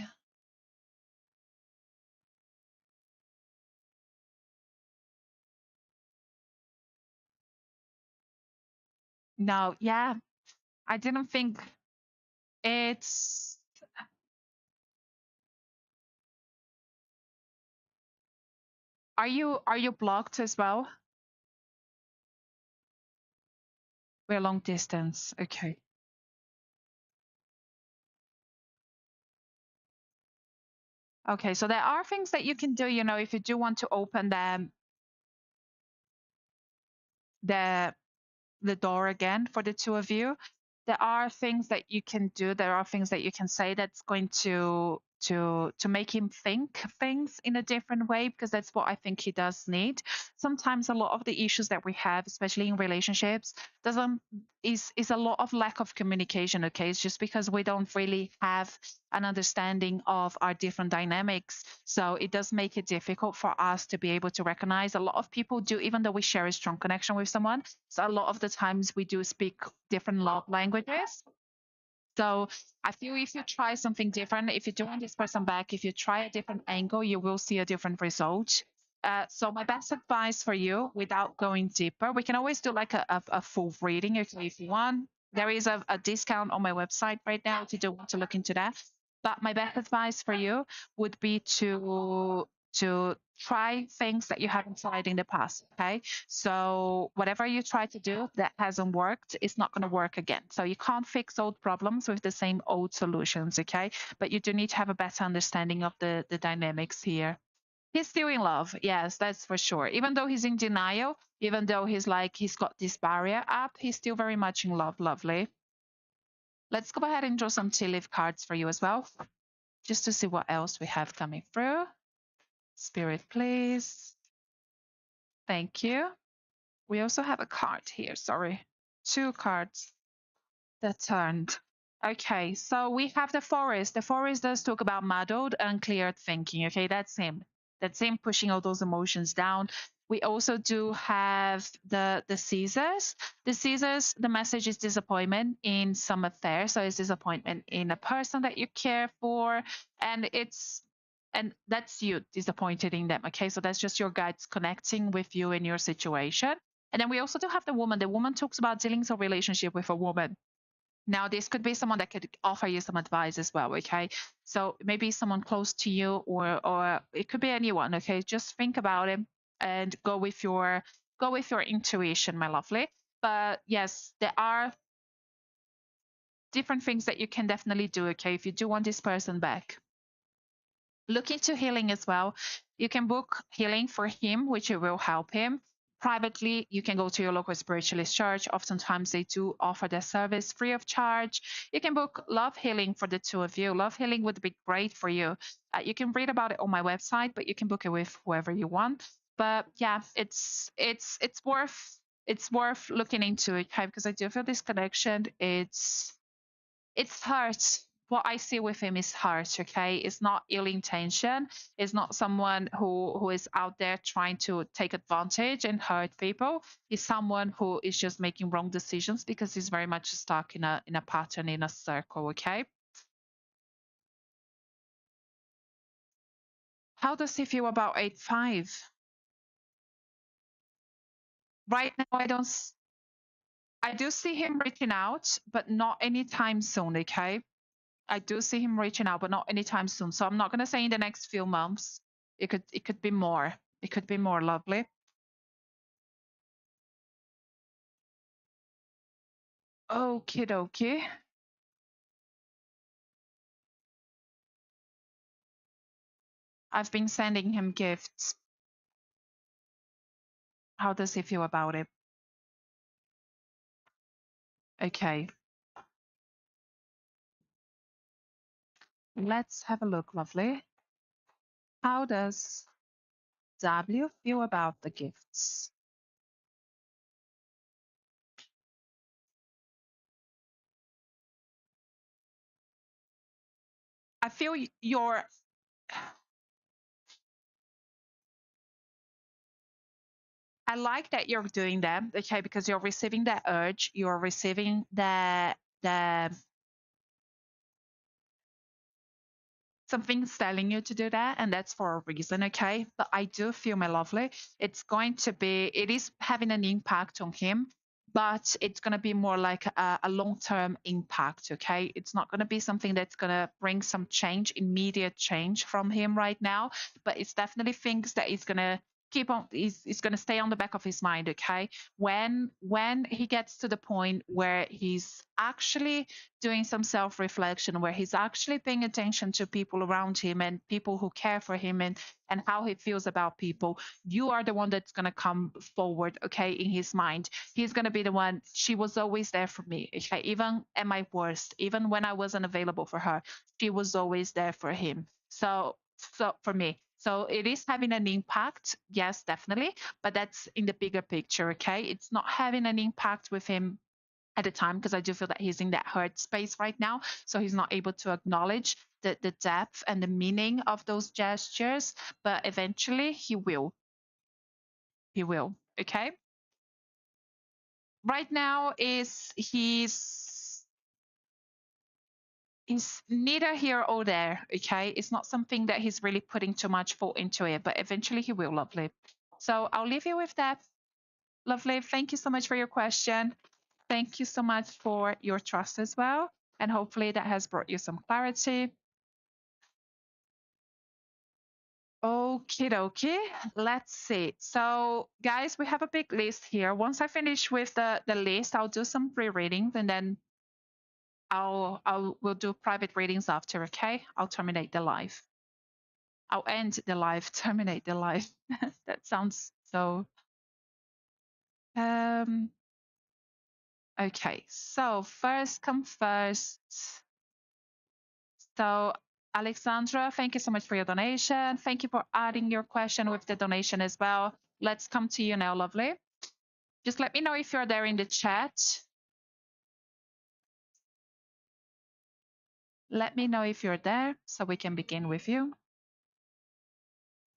no, yeah, I didn't think it's. Are you blocked as well? We're long distance. Okay. Okay, so there are things that you can do, you know, if you do want to open the the door again for the two of you. There are things that you can do. There are things that you can say that's going to to make him think things in a different way, because that's what I think he does need. Sometimes a lot of the issues that we have, especially in relationships, doesn't is a lot of lack of communication. Okay, it's just because we don't really have an understanding of our different dynamics, so it does make it difficult for us to be able to recognize. A lot of people do, even though we share a strong connection with someone, so a lot of the times we do speak different love languages. So I feel if you try something different, if you don't want this person back, if you try a different angle, you will see a different result. So my best advice for you, without going deeper, we can always do like a full reading if you want. There is a discount on my website right now if you do want to look into that. But my best advice for you would be to try things that you haven't tried in the past. Okay. So whatever you try to do that hasn't worked, it's not going to work again. So you can't fix old problems with the same old solutions. Okay. But you do need to have a better understanding of the dynamics here. He's still in love. Yes, that's for sure. Even though he's in denial, even though he's got this barrier up, he's still very much in love. Lovely. Let's go ahead and draw some tea leaf cards for you as well, just to see what else we have coming through. Spirit, please. Thank you. We also have a card here. Sorry. Two cards that turned. Okay, so we have the forest. The forest does talk about muddled, uncleared thinking. Okay, that's him. That's him pushing all those emotions down. We also do have the Caesars. The Caesars, the message is disappointment in some affair. So it's disappointment in a person that you care for, and that's you disappointed in them. Okay, so that's just your guides connecting with you in your situation. And then we also do have the woman. The woman talks about dealing with a relationship with a woman. Now, this could be someone that could offer you some advice as well. Okay, so maybe someone close to you, or it could be anyone. Okay, just think about it and go with your intuition, my lovely. But yes, there are different things that you can definitely do. Okay, if you do want this person back, look into healing as well. You can book healing for him, which will help him. Privately, you can go to your local spiritualist church. Oftentimes, they do offer their service free of charge. You can book love healing for the two of you. Love healing would be great for you. You can read about it on my website, but you can book it with whoever you want. But yeah, it's worth looking into it, okay? Because I do feel this connection. It's hurt. What I see with him is hurt. Okay, it's not ill intention. It's not someone who is out there trying to take advantage and hurt people. He's someone who is just making wrong decisions because he's very much stuck in a pattern, in a circle. Okay, how does he feel about 8-5? Right now, I do see him reaching out, but not anytime soon. Okay, I do see him reaching out, but not anytime soon. So I'm not going to say in the next few months. It could be more. It could be more. Lovely. Okie dokie. I've been sending him gifts. How does he feel about it? Okay. Let's have a look, lovely. How does W feel about the gifts? I feel you're I like that you're doing that, okay, because you're receiving that urge, you're receiving the something's telling you to do that, and that's for a reason, okay? But I do feel, my lovely, it is having an impact on him, but it's going to be more like a long-term impact, okay? It's not going to be something that's going to bring some change, immediate change from him right now, but it's definitely things that is going to keep on, is going to stay on the back of his mind. Okay, when he gets to the point where he's actually doing some self reflection, where he's actually paying attention to people around him and people who care for him, and how he feels about people, you are the one that's going to come forward. Okay, in his mind, he's going to be the one. She was always there for me. Okay, even at my worst, even when I wasn't available for her, she was always there for him. So for me, so it is having an impact, yes, definitely, but that's in the bigger picture. Okay, it's not having an impact with him at the time, because I do feel that he's in that hurt space right now, so he's not able to acknowledge the depth and the meaning of those gestures, but eventually he will. Okay, right now is he's neither here or there. Okay, it's not something that he's really putting too much thought into it, but eventually he will. Lovely. So I'll leave you with that. Lovely. Thank you so much for your question. Thank you so much for your trust as well, and hopefully that has brought you some clarity. Okie dokie. Let's see. So guys, we have a big list here. Once I finish with the list, I'll do some pre-readings, and then we'll do private readings after. Okay, I'll terminate the live. I'll end the live, terminate the live. That sounds so. Okay, so first come first. So Alexandra, thank you so much for your donation. Thank you for adding your question with the donation as well. Let's come to you now, lovely. Just let me know if you're there in the chat. Let me know if you're there so we can begin with you.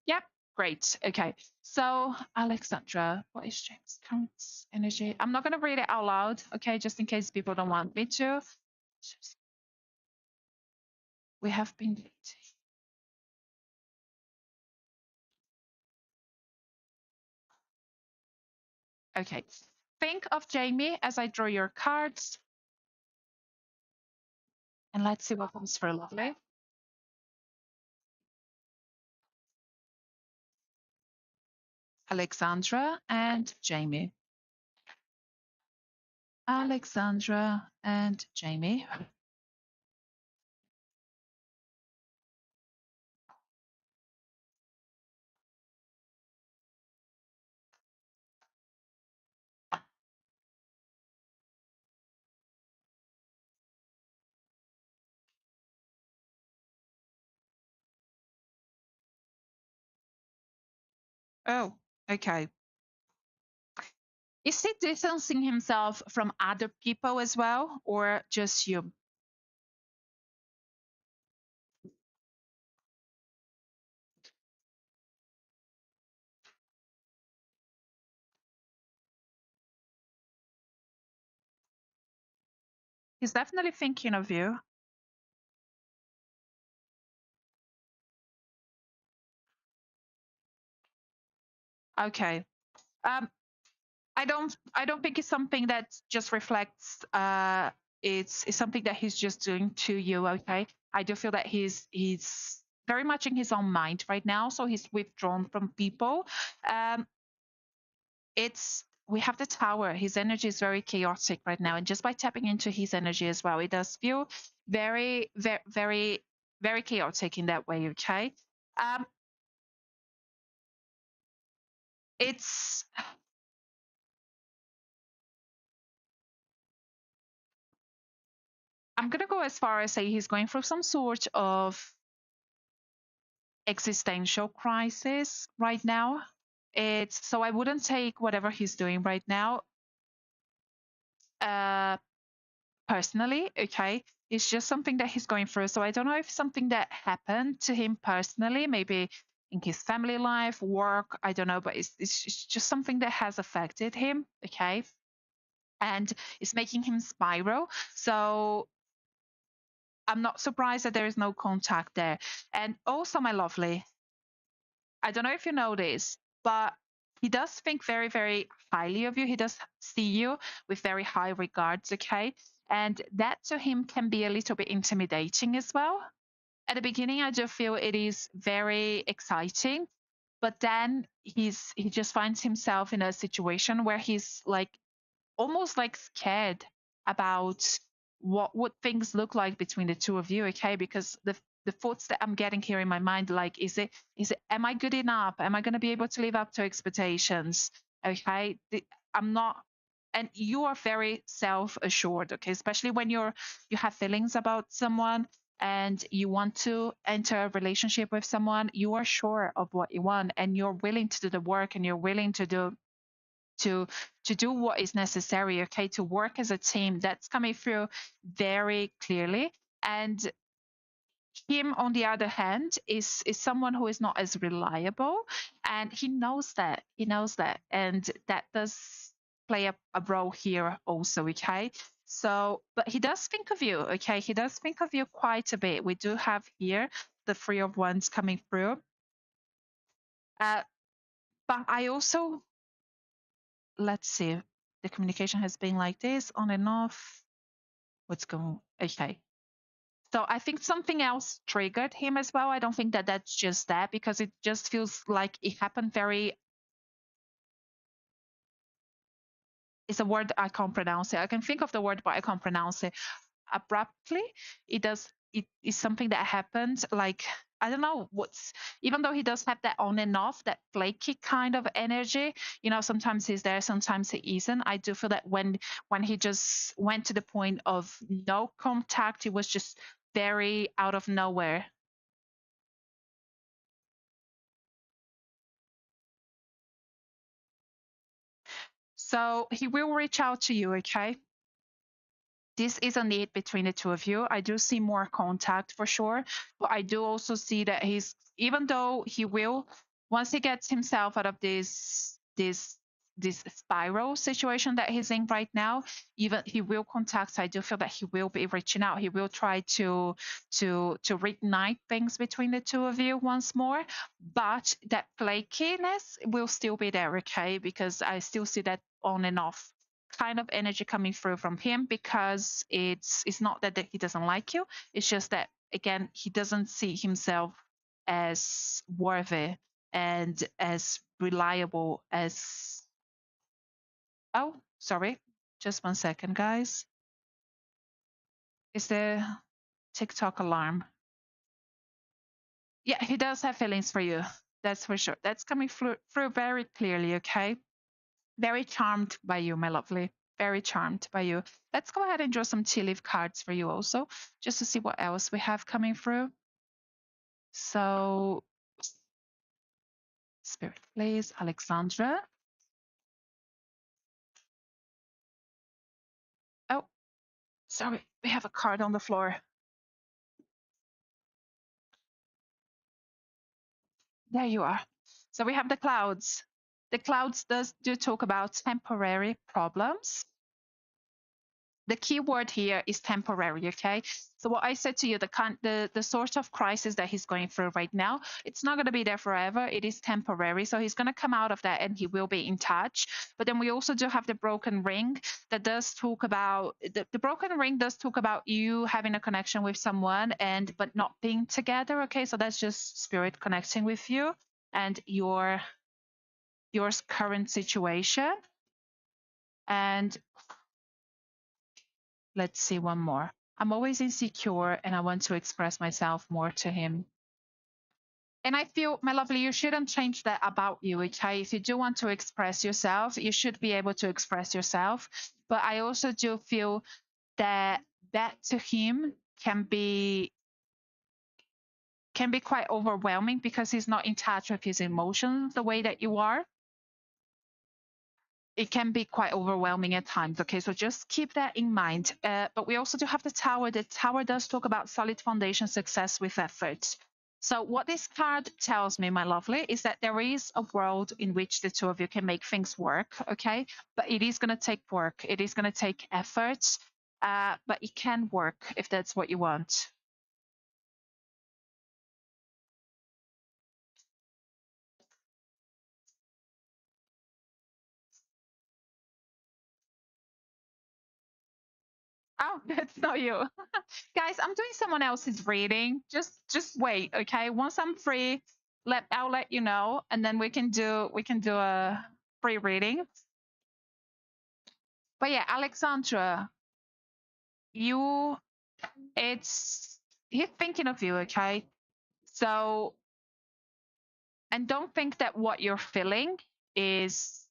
Yep, great. Okay, so Alexandra, what is James' current energy? I'm not going to read it out loud, okay, just in case people don't want me to. We have been dating. Okay, think of Jamie as I draw your cards. And let's see what comes for lovely. Alexandra and Jamie. Alexandra and Jamie. Oh, okay. Is he distancing himself from other people as well, or just you? He's definitely thinking of you. Okay. I don't think it's something that just reflects it's something that he's just doing to you. Okay, I do feel that he's very much in his own mind right now, so he's withdrawn from people. um it's We have the Tower. His energy is very chaotic right now, and just by tapping into his energy as well, it does feel very very very very chaotic in that way. Okay. um it's I'm gonna go as far as say he's going through some sort of existential crisis right now. It's so I wouldn't take whatever he's doing right now uh personally. Okay, it's just something that he's going through. So I don't know if something that happened to him personally, maybe in his family life, work, I don't know, but it's just something that has affected him. Okay, and it's making him spiral. So I'm not surprised that there is no contact there. And also, my lovely, I don't know if you know this, but he does think very, very highly of you. He does see you with very high regards, okay? And that to him can be a little bit intimidating as well. At the beginning, I do feel it is very exciting, but then he just finds himself in a situation where he's like almost like scared about what would things look like between the two of you, okay? Because the thoughts that I'm getting here in my mind, like, is it am I good enough? Am I going to be able to live up to expectations? Okay, I'm not. And you are very self-assured, okay, especially when you have feelings about someone and you want to enter a relationship with someone. You are sure of what you want and you're willing to do the work, and you're willing to to do what is necessary, okay, to work as a team. That's coming through very clearly. And him, on the other hand, is someone who is not as reliable, and he knows that, and that does play a role here also, okay. So but he does think of you, okay, he does think of you quite a bit. We do have here the Three of Wands coming through, uh, but I also, let's see, the communication has been like this on and off. What's going, okay. So I think something else triggered him as well. I don't think that that's just that, because it just feels like it happened very, it's a word I can't pronounce it. I can think of the word, but I can't pronounce it. Abruptly. It is something that happened, like, I don't know what's, even though he does have that on and off, that flaky kind of energy, sometimes he's there, sometimes he isn't. I do feel that when he just went to the point of no contact, it was just very out of nowhere. So he will reach out to you, okay? This is a need between the two of you. I do see more contact for sure, but I do also see that even though he will, once he gets himself out of this spiral situation that he's in right now, even he will contact. I do feel that he will be reaching out. He will try to reignite things between the two of you once more, but that flakiness will still be there, okay? Because I still see that on and off kind of energy coming through from him, because it's not that he doesn't like you. It's just that, again, he doesn't see himself as worthy and as reliable as, oh, sorry, just 1 second, guys. Is the TikTok alarm? Yeah, he does have feelings for you, that's for sure. That's coming through very clearly, okay? Very charmed by you, my lovely. Very charmed by you. Let's go ahead and draw some tea leaf cards for you also, just to see what else we have coming through. So, Spirit, please, Alexandra. Oh, sorry, we have a card on the floor. There you are. So we have the clouds. The clouds do talk about temporary problems. The key word here is temporary, okay? So what I said to you, the sort of crisis that he's going through right now, it's not going to be there forever. It is temporary. So he's going to come out of that and he will be in touch. But then we also do have the broken ring that does talk about, the broken ring does talk about you having a connection with someone but not being together, okay? So that's just spirit connecting with you and your current situation. And let's see one more. I'm always insecure and I want to express myself more to him. And I feel, my lovely, you shouldn't change that about you, okay? If you do want to express yourself, you should be able to express yourself. But I also do feel that that to him can be quite overwhelming, because he's not in touch with his emotions the way that you are. It can be quite overwhelming at times. Okay, so just keep that in mind. But we also do have the Tower. The Tower does talk about solid foundation, success with effort. So what this card tells me, my lovely, is that there is a world in which the two of you can make things work. Okay, but it is going to take work. It is going to take effort. But it can work if that's what you want. Oh, that's not you. Guys, I'm doing someone else's reading. Just wait, okay? Once I'm free, I'll let you know, and then we can do a free reading. But yeah, Alexandra, you it's he's thinking of you, okay? So, and don't think that what you're feeling is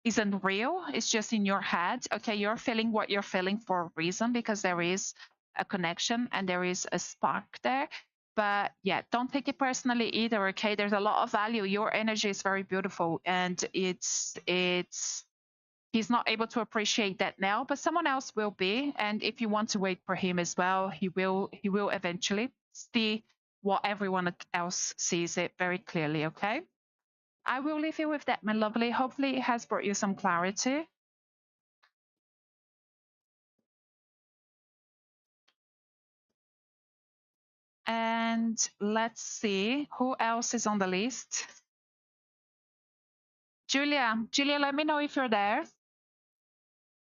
isn't real. It's just in your head. Okay, you're feeling what you're feeling for a reason because there is a connection and there is a spark there. But yeah, don't take it personally either. Okay, there's a lot of value. Your energy is very beautiful, and it's he's not able to appreciate that now, but someone else will be. And if you want to wait for him as well, he will eventually see what everyone else sees it very clearly. Okay, I will leave you with that, my lovely. Hopefully it has brought you some clarity. And let's see who else is on the list. Julia, let me know if you're there.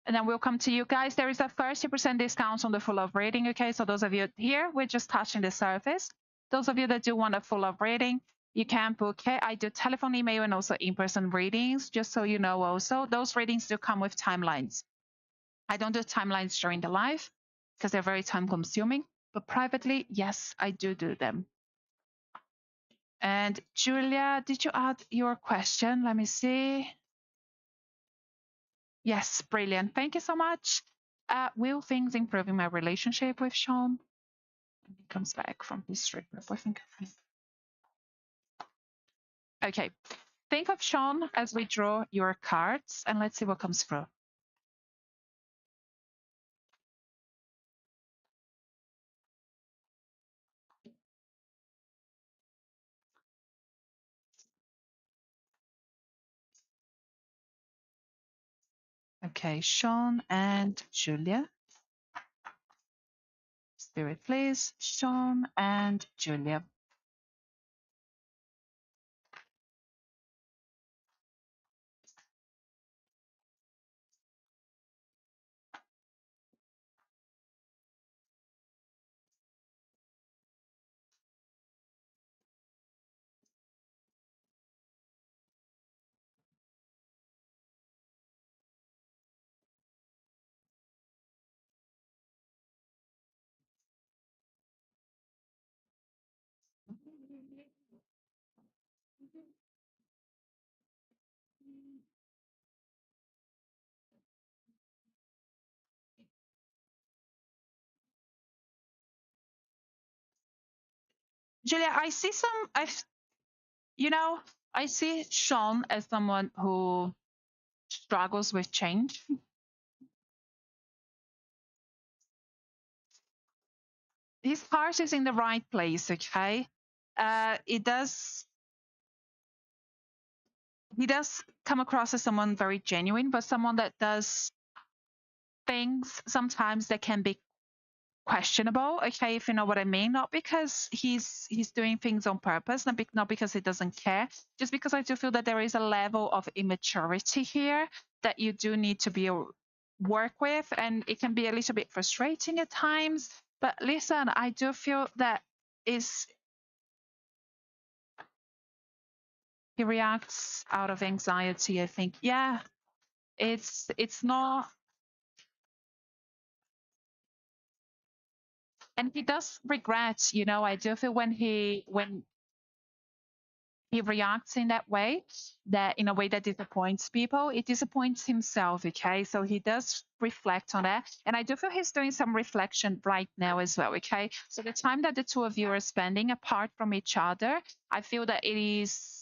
And then we'll come to you guys. There is a 30% discount on the full of rating. Okay, so those of you here, we're just touching the surface. Those of you that do want a full of rating, you can book it. I do telephone, email, and also in-person readings, just so you know also. Those readings do come with timelines. I don't do timelines during the live because they're very time consuming, but privately, yes, I do them. And Julia, did you add your question? Let me see. Yes, brilliant. Thank you so much. Will things improve in my relationship with Sean? When he comes back from his trip, I think. Okay. Think of Sean as we draw your cards, and let's see what comes through. Okay, Sean and Julia. Spirit, please. Sean and Julia. Julia, I see I see Sean as someone who struggles with change. His heart is in the right place, okay? It does he does come across as someone very genuine, but someone that does things sometimes that can be questionable, okay, if you know what I mean. Not because he's doing things on purpose, not because he doesn't care, just because I do feel that there is a level of immaturity here that you do need to be work with, and it can be a little bit frustrating at times. But listen, I do feel that is he reacts out of anxiety, I think. Yeah, it's not, and he does regret, I do feel when he reacts in that way, that in a way that disappoints people, it disappoints himself. Okay, so he does reflect on that, and I do feel he's doing some reflection right now as well. Okay, so the time that the two of you are spending apart from each other, I feel that it is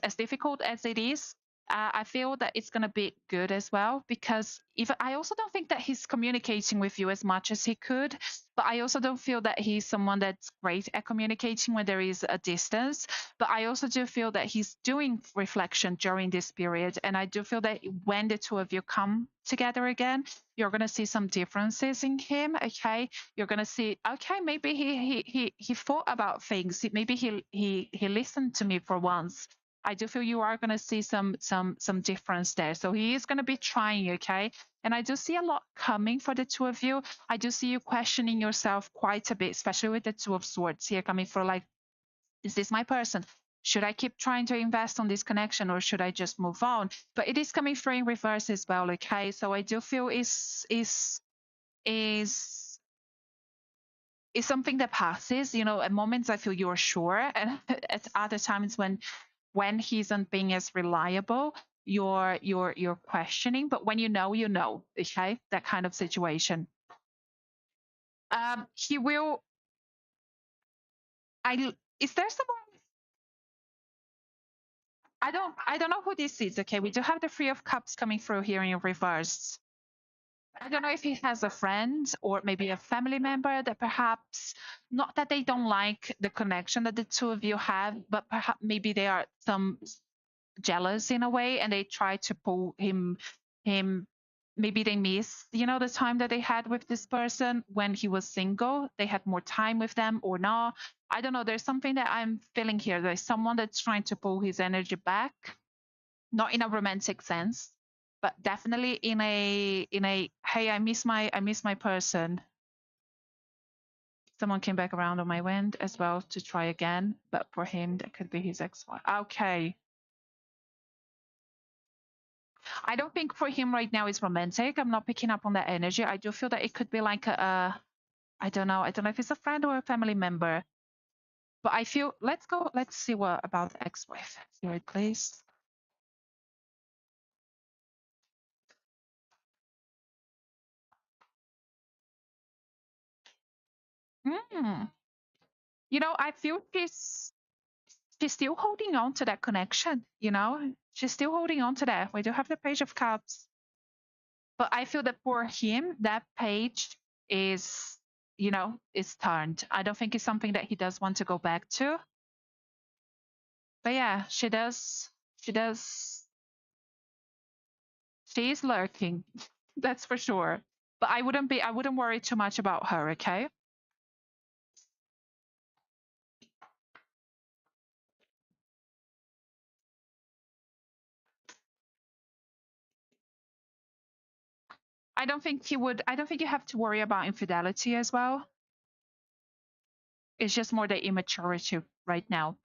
as difficult as it is. I feel that it's going to be good as well, because even I also don't think that he's communicating with you as much as he could, but I also don't feel that he's someone that's great at communicating when there is a distance. But I also do feel that he's doing reflection during this period, and I do feel that when the two of you come together again, you're going to see some differences in him. Okay, you're going to see, okay, maybe he thought about things. Maybe he listened to me for once. I do feel you are going to see some difference there. So he is going to be trying, okay? And I do see a lot coming for the two of you. I do see you questioning yourself quite a bit, especially with the Two of Swords here coming for like Is this my person? Should I keep trying to invest on this connection, or should I just move on? But it is coming through in reverse as well. Okay, so I do feel is is something that passes. You know, at moments I feel you're sure, and at other times when he isn't being as reliable, you're questioning. But when you know, you know. Okay, that kind of situation. He will. I is there someone? I don't know who this is. Okay, we do have the Three of Cups coming through here in reverse. I don't know if he has a friend or maybe a family member that perhaps, not that they don't like the connection that the two of you have, but perhaps maybe they are some jealous in a way, and they try to pull him. Maybe they miss, the time that they had with this person when he was single. They had more time with them or not. I don't know. There's something that I'm feeling here. There's someone that's trying to pull his energy back, not in a romantic sense, but definitely in a hey, I miss my person. Someone came back around on my wind as well to try again, but for him that could be his ex-wife. Okay. I don't think for him right now it's romantic. I'm not picking up on that energy. I do feel that it could be like I don't know. I don't know if it's a friend or a family member. But I feel let's see what about the ex-wife. Spirit, please. Hmm. I feel she's still holding on to that connection, she's still holding on to that. We do have the Page of Cups, but I feel that for him that page is is turned. I don't think it's something that he does want to go back to. But yeah, she does she is lurking. That's for sure. But I wouldn't worry too much about her. Okay. I don't think you have to worry about infidelity as well. It's just more the immaturity right now.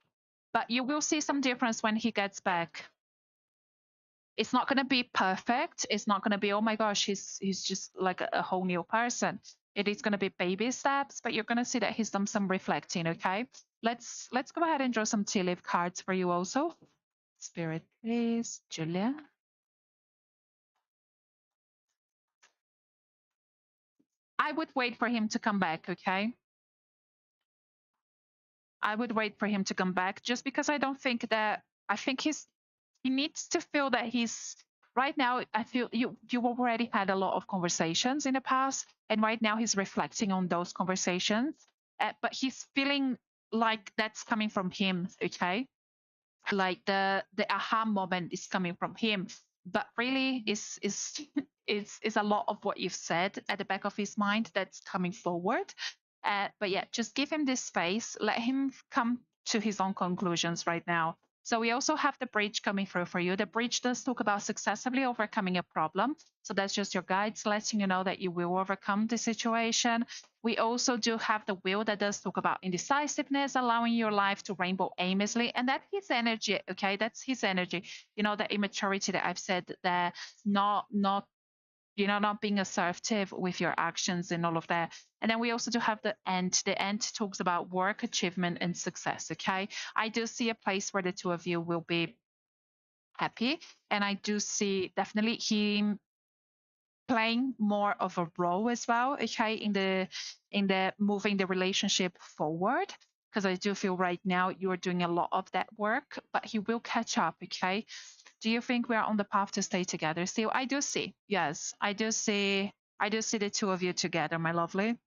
But you will see some difference when he gets back. It's not going to be perfect. It's not going to be, oh my gosh, he's just like a whole new person. It is going to be baby steps, but you're going to see that he's done some reflecting. Okay, let's go ahead and draw some tea leaf cards for you also. Spirit, please, Julia. I would wait for him to come back. Okay, I would wait for him to come back, just because I don't think that. I think he needs to feel that he's right now. I feel you already had a lot of conversations in the past, and right now he's reflecting on those conversations, but he's feeling like that's coming from him. Okay, like the aha moment is coming from him, but really is is a lot of what you've said at the back of his mind that's coming forward. But yeah, just give him this space, let him come to his own conclusions right now. So we also have the bridge coming through for you. The bridge does talk about successfully overcoming a problem, so that's just your guides letting you know that you will overcome the situation. We also do have the wheel that does talk about indecisiveness, allowing your life to rainbow aimlessly. And that's his energy, okay? That's his energy. The immaturity that I've said there, not not being assertive with your actions and all of that. And then we also do have the end. The end talks about work, achievement, and success, okay? I do see a place where the two of you will be happy. And I do see definitely him playing more of a role as well, okay, in the moving the relationship forward. Because I do feel right now you're doing a lot of that work, but he will catch up, okay? Do you think we are on the path to stay together still? I do see. Yes, I do see the two of you together, my lovely.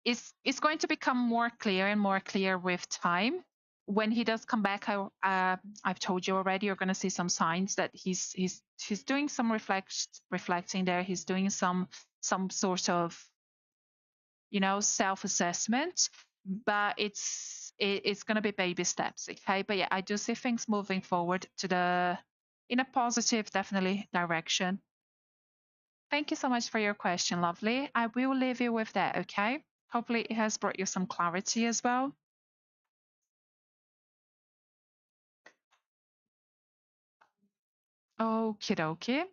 It's going to become more clear and more clear with time. When he does come back, I've told you already. You're going to see some signs that he's doing some reflecting there. He's doing some sort of self assessment, but it's going to be baby steps, okay? But yeah, I do see things moving forward to the in a positive, definitely direction. Thank you so much for your question, lovely. I will leave you with that, okay? Hopefully, it has brought you some clarity as well. Okie dokie.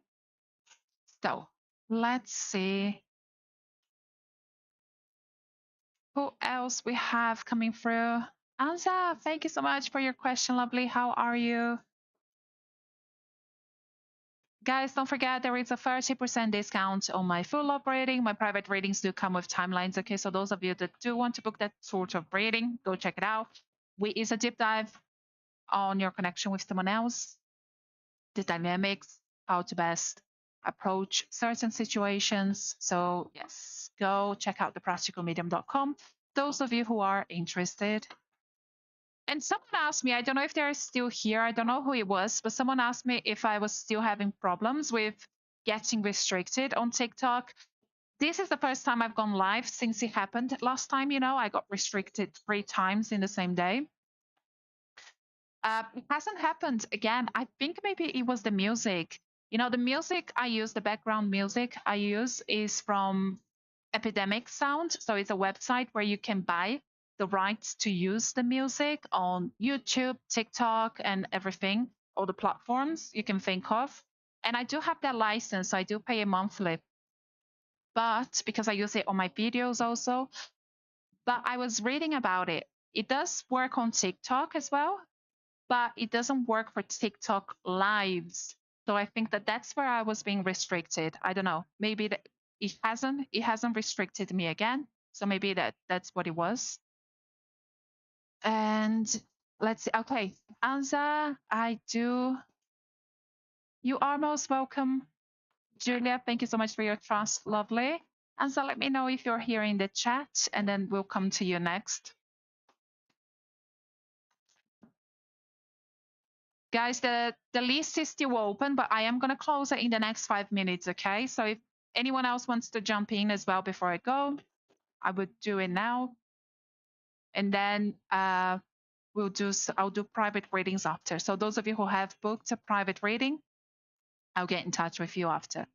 So let's see who else we have coming through. Anza, thank you so much for your question, lovely. How are you? Guys, don't forget there is a 30% discount on my full up rating. My private ratings do come with timelines. Okay, so those of you that do want to book that sort of rating, go check it out. We is a deep dive on your connection with someone else, the dynamics, how to best approach certain situations. So yes, go check out thepracticalmedium.com. Those of you who are interested. And someone asked me, I don't know if they're still here. I don't know who it was, but someone asked me if I was still having problems with getting restricted on TikTok. This is the first time I've gone live since it happened. Last time, I got restricted 3 times in the same day. It hasn't happened again. I think maybe it was the music. The music I use, the background music I use is from Epidemic Sound. So it's a website where you can buy the rights to use the music on YouTube, TikTok, and everything, all the platforms you can think of. And I do have that license, so I do pay a monthly. But because I use it on my videos also, but I was reading about it. It does work on TikTok as well, but it doesn't work for TikTok lives. So I think that that's where I was being restricted. I don't know. Maybe it hasn't restricted me again. So maybe that's what it was. And let's see. Okay, Anza, I do. You are most welcome. Julia, thank you so much for your trust. Lovely. Anza, let me know if you're here in the chat, and then we'll come to you next. Guys, the list is still open, but I am going to close it in the next 5 minutes, okay? So if anyone else wants to jump in as well before I go, I would do it now. And then I'll do private readings after. So those of you who have booked a private reading, I'll get in touch with you after.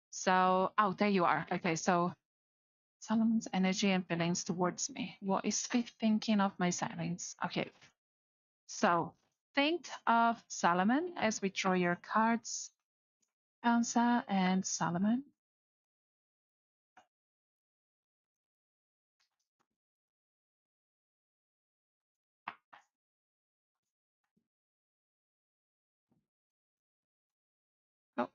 So, there you are. Okay, so Solomon's energy and feelings towards me. What is he thinking of my silence? Okay, so think of Solomon as we draw your cards. Elsa and Solomon. Oh,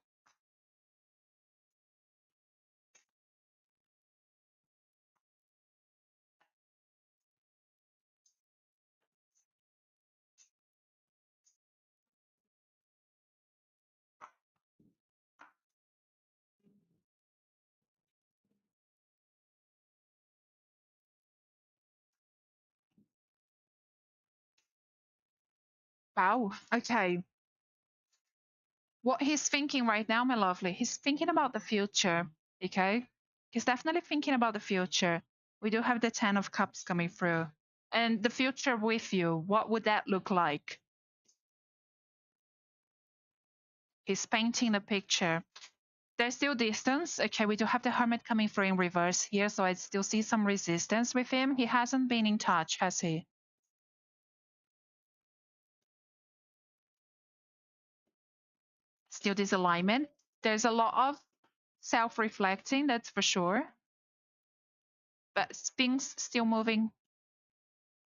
wow. Okay. What he's thinking right now, my lovely, he's thinking about the future. Okay. He's definitely thinking about the future. We do have the 10 of Cups coming through. And the future with you, what would that look like? He's painting a picture. There's still distance. Okay, we do have the Hermit coming through in reverse here, so I still see some resistance with him. He hasn't been in touch, has he? Still disalignment. There's a lot of self-reflecting, that's for sure. But things still moving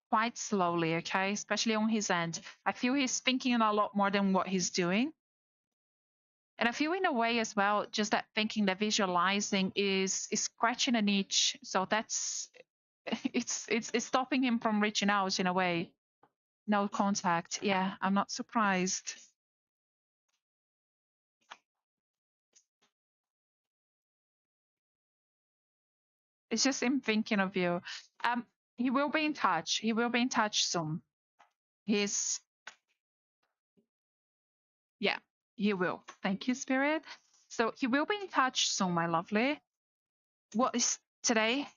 quite slowly, okay? Especially on his end. I feel he's thinking a lot more than what he's doing. And I feel in a way as well, just that thinking, that visualizing is scratching an itch. So that's it's stopping him from reaching out in a way. No contact. Yeah, I'm not surprised. It's just him thinking of you. He will be in touch. He will be in touch soon. He's Yeah, he will. Thank you, Spirit. So he will be in touch soon, my lovely. What is today?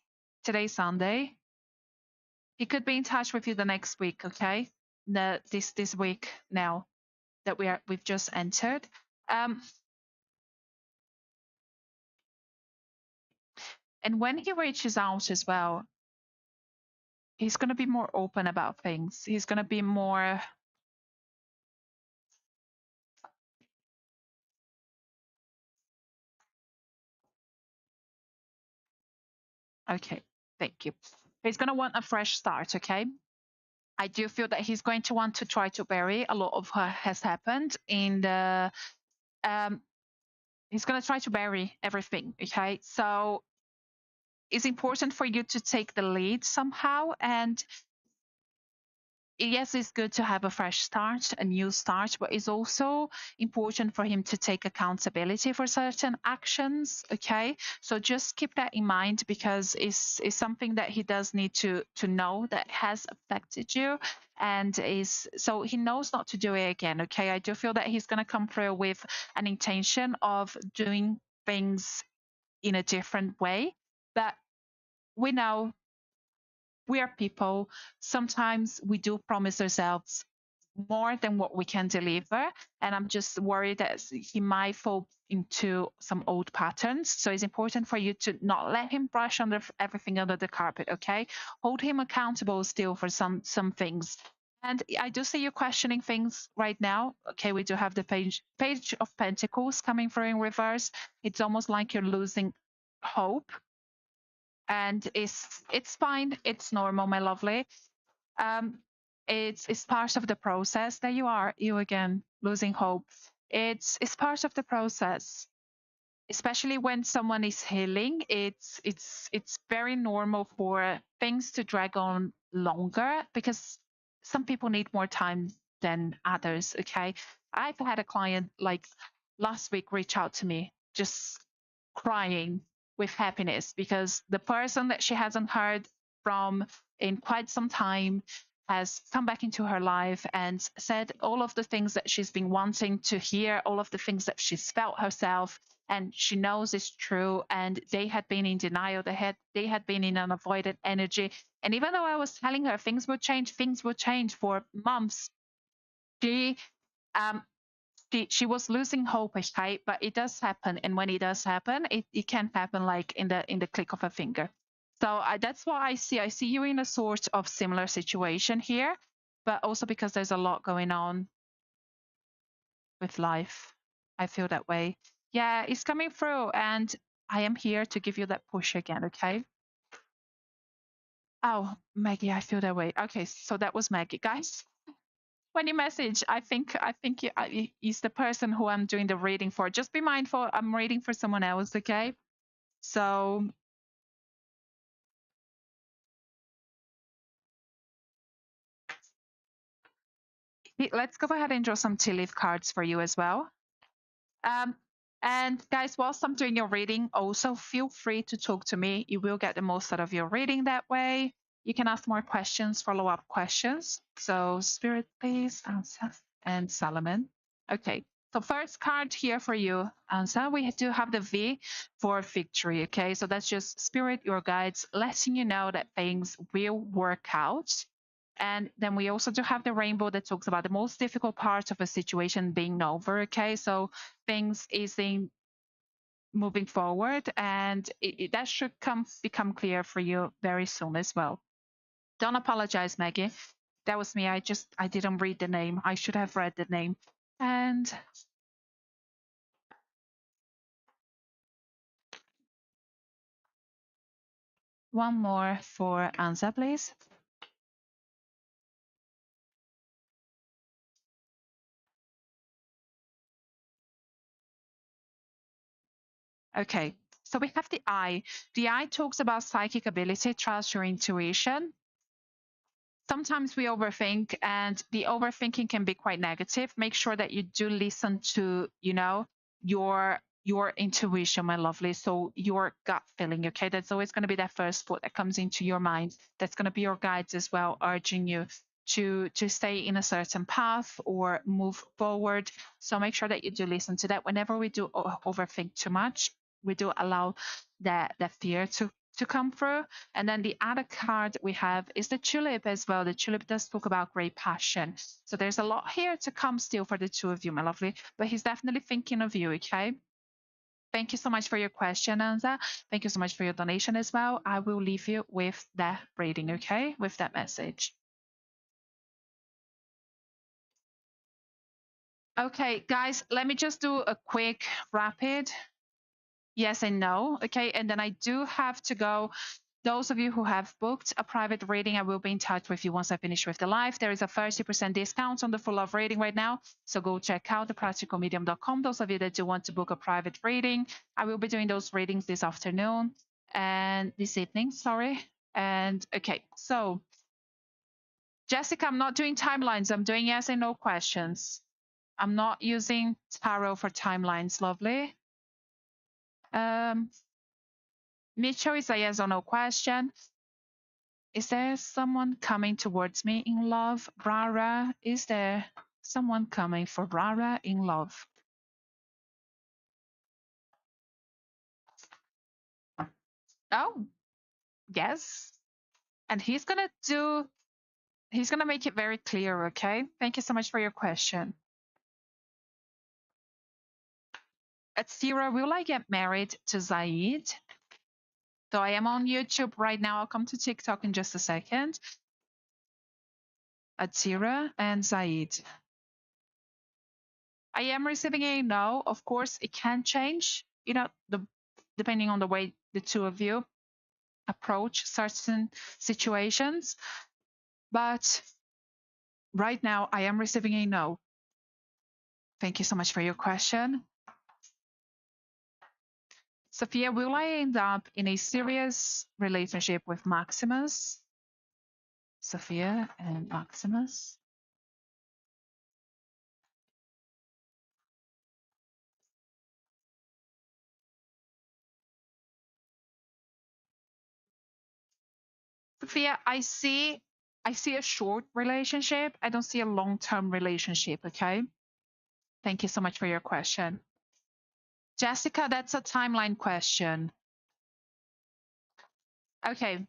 Today's Sunday. He could be in touch with you the next week, okay? This week now that we've just entered. And when he reaches out as well, he's gonna be more open about things. He's gonna be more Okay, thank you. He's going to want a fresh start, okay? I do feel that he's going to want to try to bury a lot of what has happened in the. Um, he's going to try to bury everything, okay? So it's important for you to take the lead somehow. And yes, it's good to have a fresh start, a new start, but it's also important for him to take accountability for certain actions. Okay, so just keep that in mind because it's something that he does need to know that has affected you, and is so he knows not to do it again. Okay, I do feel that he's going to come through with an intention of doing things in a different way, but we know we are people. Sometimes we do promise ourselves more than what we can deliver. And I'm just worried that he might fall into some old patterns. So it's important for you to not let him brush under everything under the carpet, okay? Hold him accountable still for some things. And I do see you questioning things right now. Okay, we do have the page of Pentacles coming through in reverse. It's almost like you're losing hope, and it's fine, it's normal, my lovely. um it's part of the process that you again losing hope. It's part of the process, especially when someone is healing. It's very normal for things to drag on longer because some people need more time than others. Okay, I've had a client like last week reach out to me just crying with happiness because the person that she hasn't heard from in quite some time has come back into her life and said all of the things that she's been wanting to hear, all of the things that she's felt herself, and she knows it's true. And they had been in denial. They had been in an avoided energy. And even though I was telling her things would change for months, she um she was losing hope, okay? But it does happen, and when it does happen, it can happen like in the click of a finger. So that's what I see. I see you in a sort of similar situation here, but also because there's a lot going on with life. I feel that way. Yeah, it's coming through, and I am here to give you that push again, okay? Oh, Maggie, I feel that way. Okay, so that was Maggie, guys. When you message, I think is the person who I'm doing the reading for. Just be mindful, I'm reading for someone else, okay? So let's go ahead and draw some tea leaf cards for you as well. Um, and guys, whilst I'm doing your reading, also feel free to talk to me. You will get the most out of your reading that way. You can ask more questions, follow up questions. So, Spirit, please, answer. And Solomon. Okay. So, first card here for you, Ansa, we do have the V for victory. Okay. So, that's just Spirit, your guides, letting you know that things will work out. And then we also do have the rainbow that talks about the most difficult part of a situation being over. Okay. So, things easing moving forward, and that should become clear for you very soon as well. Don't apologize, Maggie. That was me. I didn't read the name. I should have read the name. And one more for Anza, please. Okay. So we have the eye. The eye talks about psychic ability, trust your intuition. Sometimes we overthink, and the overthinking can be quite negative. Make sure that you do listen to, your intuition, my lovely. So your gut feeling, okay? That's always going to be that first thought that comes into your mind. That's going to be your guides as well, urging you to stay in a certain path or move forward. So make sure that you do listen to that. Whenever we do overthink too much, we do allow that fear to come through. And then the other card we have is the tulip as well. The tulip does talk about great passion. So there's a lot here to come still for the two of you, my lovely. But he's definitely thinking of you, okay? Thank you so much for your question, Anza. Thank you so much for your donation as well. I will leave you with that reading, okay? With that message. Okay, guys, let me just do a quick rapid yes and no, okay? And then I do have to go Those of you who have booked a private reading, I will be in touch with you once I finish with the live. There is a 30% discount on the full love reading right now. So go check out thepracticalmedium.com. Those of you that do want to book a private reading, I will be doing those readings this afternoon and this evening, sorry. And okay, so Jessica, I'm not doing timelines. I'm doing yes and no questions. I'm not using tarot for timelines, lovely. Mitchell is a yes or no question. Is there someone coming towards me in love? Rara, is there someone coming for Rara in love? Oh, yes. And he's gonna make it very clear, okay? Thank you so much for your question. Atsira, will I get married to Zaid? So I am on YouTube right now. I'll come to TikTok in just a second. Atsira and Zaid. I am receiving a no. Of course, it can change, depending on the way the two of you approach certain situations. But right now, I am receiving a no. Thank you so much for your question. Sophia, will I end up in a serious relationship with Maximus? Sophia and Maximus. Sophia, I see a short relationship. I don't see a long-term relationship, okay? Thank you so much for your question. Jessica, that's a timeline question. Okay.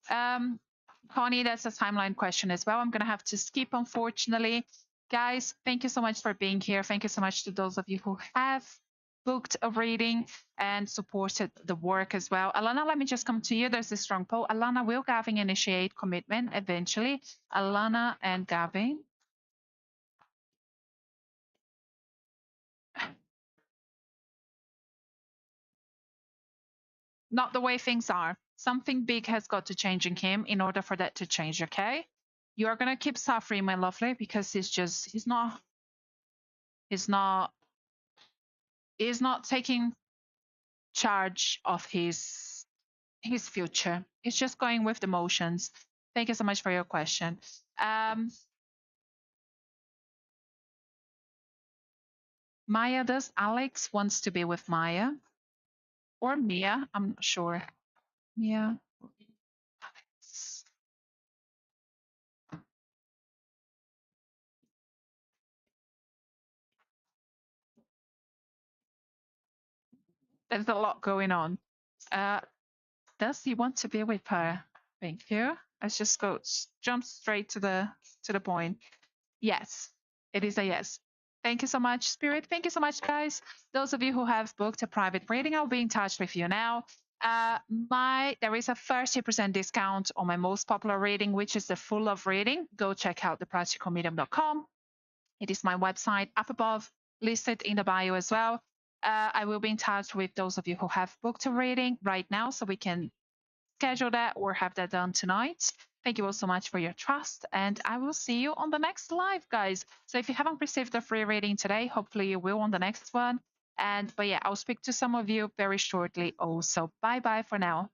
Connie, that's a timeline question as well. I'm going to have to skip, unfortunately. Guys, thank you so much for being here. Thank you so much to those of you who have booked a reading and supported the work as well. Alana, let me just come to you. There's a strong pull. Alana, will Gavin initiate commitment eventually? Alana and Gavin. Not the way things are. Something big has got to change in him in order for that to change, okay? You are going to keep suffering, my lovely, because he's not taking charge of his future. He's just going with the motions. Thank you so much for your question. Maya, does Alex wants to be with Maya or Mia? I'm not sure. Mia. Alex. There's a lot going on. Does he want to be with her? Thank you. Let's just jump straight to the point. Yes, it is a yes. Thank you so much, Spirit. Thank you so much, guys. Those of you who have booked a private reading, I'll be in touch with you now. There is a 30% discount on my most popular reading, which is the full love reading. Go check out thepracticalmedium.com. It is my website up above, listed in the bio as well. I will be in touch with those of you who have booked a reading right now so we can schedule that or have that done tonight. Thank you all so much for your trust, and I will see you on the next live, guys. So if you haven't received a free reading today, hopefully you will on the next one. But yeah, I'll speak to some of you very shortly also. Bye bye for now.